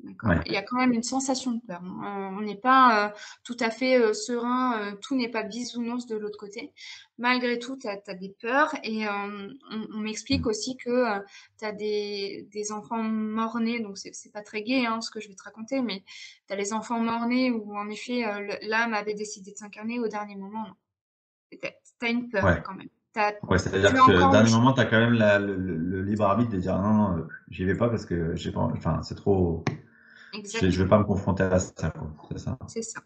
[SPEAKER 2] D'accord.
[SPEAKER 1] Ouais.
[SPEAKER 2] Il y a quand même une sensation de peur, hein. On n'est pas tout à fait serein, tout n'est pas bisounours de l'autre côté. Malgré tout, tu as des peurs et on m'explique
[SPEAKER 1] Hmm.
[SPEAKER 2] aussi que tu as des enfants morts-nés, donc c'est pas très gai hein, ce que je vais te raconter, mais tu as les enfants morts-nés où en effet l'âme avait décidé de s'incarner au dernier moment. Non. Tu as une peur
[SPEAKER 1] Ouais.
[SPEAKER 2] quand même.
[SPEAKER 1] Ouais, c'est-à-dire
[SPEAKER 2] Tu as
[SPEAKER 1] que le
[SPEAKER 2] encore le
[SPEAKER 1] dernier
[SPEAKER 2] choix.
[SPEAKER 1] moment, tu as quand même le libre arbitre de dire non, non, j'y vais pas parce que j'ai pas, enfin, c'est trop, je vais pas
[SPEAKER 2] Exactement.
[SPEAKER 1] me confronter à ça, quoi. C'est ça.
[SPEAKER 2] C'est ça.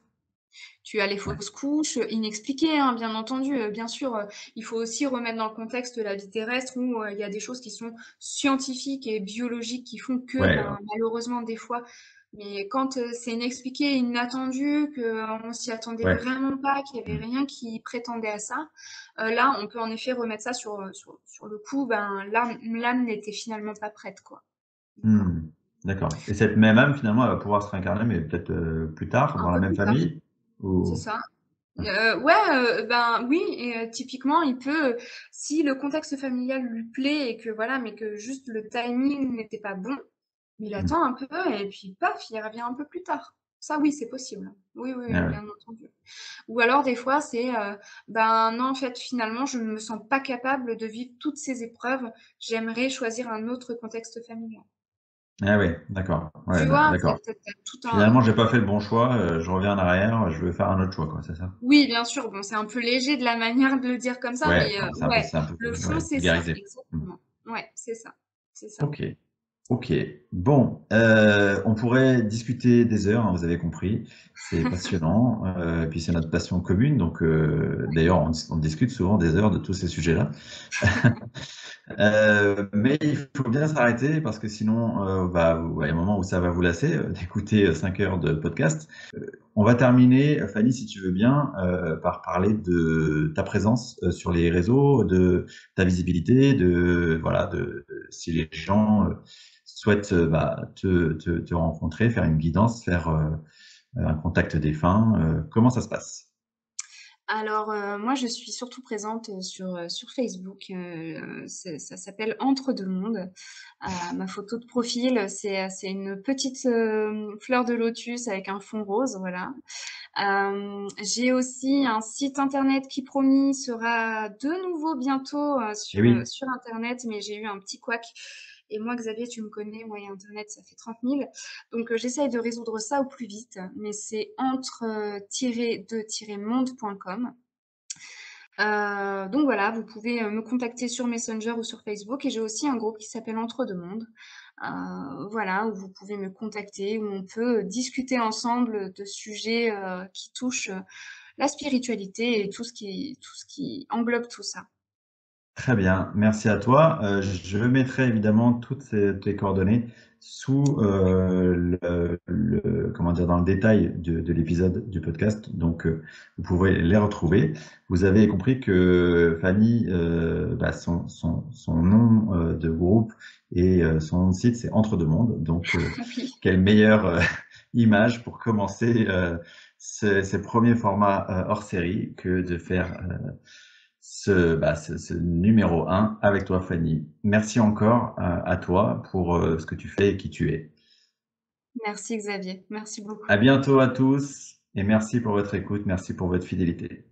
[SPEAKER 2] Tu as les
[SPEAKER 1] Ouais.
[SPEAKER 2] fausses couches, inexpliquées, hein, bien entendu. Bien sûr, il faut aussi remettre dans le contexte la vie terrestre où il y a des choses qui sont scientifiques et biologiques qui font que,
[SPEAKER 1] Ouais.
[SPEAKER 2] ben, malheureusement, des fois, mais quand c'est inexpliqué, inattendu, qu'on s'y attendait
[SPEAKER 1] Ouais.
[SPEAKER 2] vraiment pas, qu'il y avait
[SPEAKER 1] Hmm.
[SPEAKER 2] rien qui prétendait à ça, là, on peut en effet remettre ça sur le coup, ben, l'âme n'était finalement pas prête, quoi. D'accord.
[SPEAKER 1] Hmm. D'accord. Et cette même âme, finalement, elle va pouvoir se réincarner, mais peut-être plus tard,
[SPEAKER 2] Un
[SPEAKER 1] dans la
[SPEAKER 2] peu
[SPEAKER 1] même
[SPEAKER 2] plus tard,
[SPEAKER 1] famille?
[SPEAKER 2] c'est
[SPEAKER 1] Ou...
[SPEAKER 2] ça. Ouais, ben oui, et typiquement, il peut, si le contexte familial lui plaît et que voilà, mais que juste le timing n'était pas bon, il
[SPEAKER 1] Hmm.
[SPEAKER 2] attend un peu et puis paf, il revient un peu plus tard. Ça, oui, c'est possible. Oui, oui, oui,
[SPEAKER 1] Ah ouais.
[SPEAKER 2] bien entendu. Ou alors des fois, c'est ben non, en fait, finalement, je ne me sens pas capable de vivre toutes ces épreuves. J'aimerais choisir un autre contexte familial.
[SPEAKER 1] Ah ouais, d'accord. Ouais,
[SPEAKER 2] Tu vois,
[SPEAKER 1] d'accord.
[SPEAKER 2] t'as tout un.
[SPEAKER 1] Finalement, j'ai pas fait le bon choix, je reviens en arrière, je veux faire un autre choix, quoi, c'est ça?
[SPEAKER 2] Oui, bien sûr, bon, c'est un peu léger de la manière de le dire comme ça,
[SPEAKER 1] Ouais,
[SPEAKER 2] mais
[SPEAKER 1] bon,
[SPEAKER 2] ouais,
[SPEAKER 1] c'est un peu,
[SPEAKER 2] le fond,
[SPEAKER 1] ouais,
[SPEAKER 2] c'est ça,
[SPEAKER 1] vulgarisé. Hmm.
[SPEAKER 2] exactement. Ouais, c'est ça, c'est ça.
[SPEAKER 1] Ok. Ok, bon, on pourrait discuter des heures, hein, vous avez compris, c'est passionnant, et puis c'est notre passion commune, donc d'ailleurs on discute souvent des heures de tous ces sujets-là. Mais il faut bien s'arrêter parce que sinon, il y a un moment où ça va vous lasser d'écouter 5 heures de podcast. On va terminer, Fanny, si tu veux bien, par parler de ta présence sur les réseaux, de ta visibilité, si les gens souhaitent te rencontrer, faire une guidance, faire un contact défunt. Comment ça se passe?
[SPEAKER 2] Alors, moi, je suis surtout présente, sur Facebook, ça s'appelle Entre 2 mondes. Ma photo de profil, c'est une petite, fleur de lotus avec un fond rose, voilà. J'ai aussi un site internet qui, promis, sera de nouveau bientôt,
[SPEAKER 1] Eh oui,
[SPEAKER 2] sur internet, mais j'ai eu un petit couac et moi, Xavier, tu me connais, moi et internet, ça fait 30 000. Donc, j'essaye de résoudre ça au plus vite, mais c'est entre-2-monde.com. Donc voilà, vous pouvez me contacter sur Messenger ou sur Facebook et j'ai aussi un groupe qui s'appelle Entre deux mondes. Voilà, où vous pouvez me contacter, où on peut discuter ensemble de sujets qui touchent la spiritualité et tout ce qui englobe tout ça.
[SPEAKER 1] très bien, merci à toi. Je mettrai évidemment tes coordonnées sous comment dire, dans le détail de l'épisode du podcast, donc vous pouvez les retrouver. Vous avez compris que Fanny, son nom de groupe et son nom de site, c'est Entre deux mondes. Donc,
[SPEAKER 2] Oui,
[SPEAKER 1] quelle meilleure image pour commencer ces premiers formats hors série que de faire ce numéro un avec toi, Fanny. Merci encore à toi pour ce que tu fais et qui tu es.
[SPEAKER 2] merci Xavier, merci beaucoup.
[SPEAKER 1] À bientôt à tous et merci pour votre écoute, merci pour votre fidélité.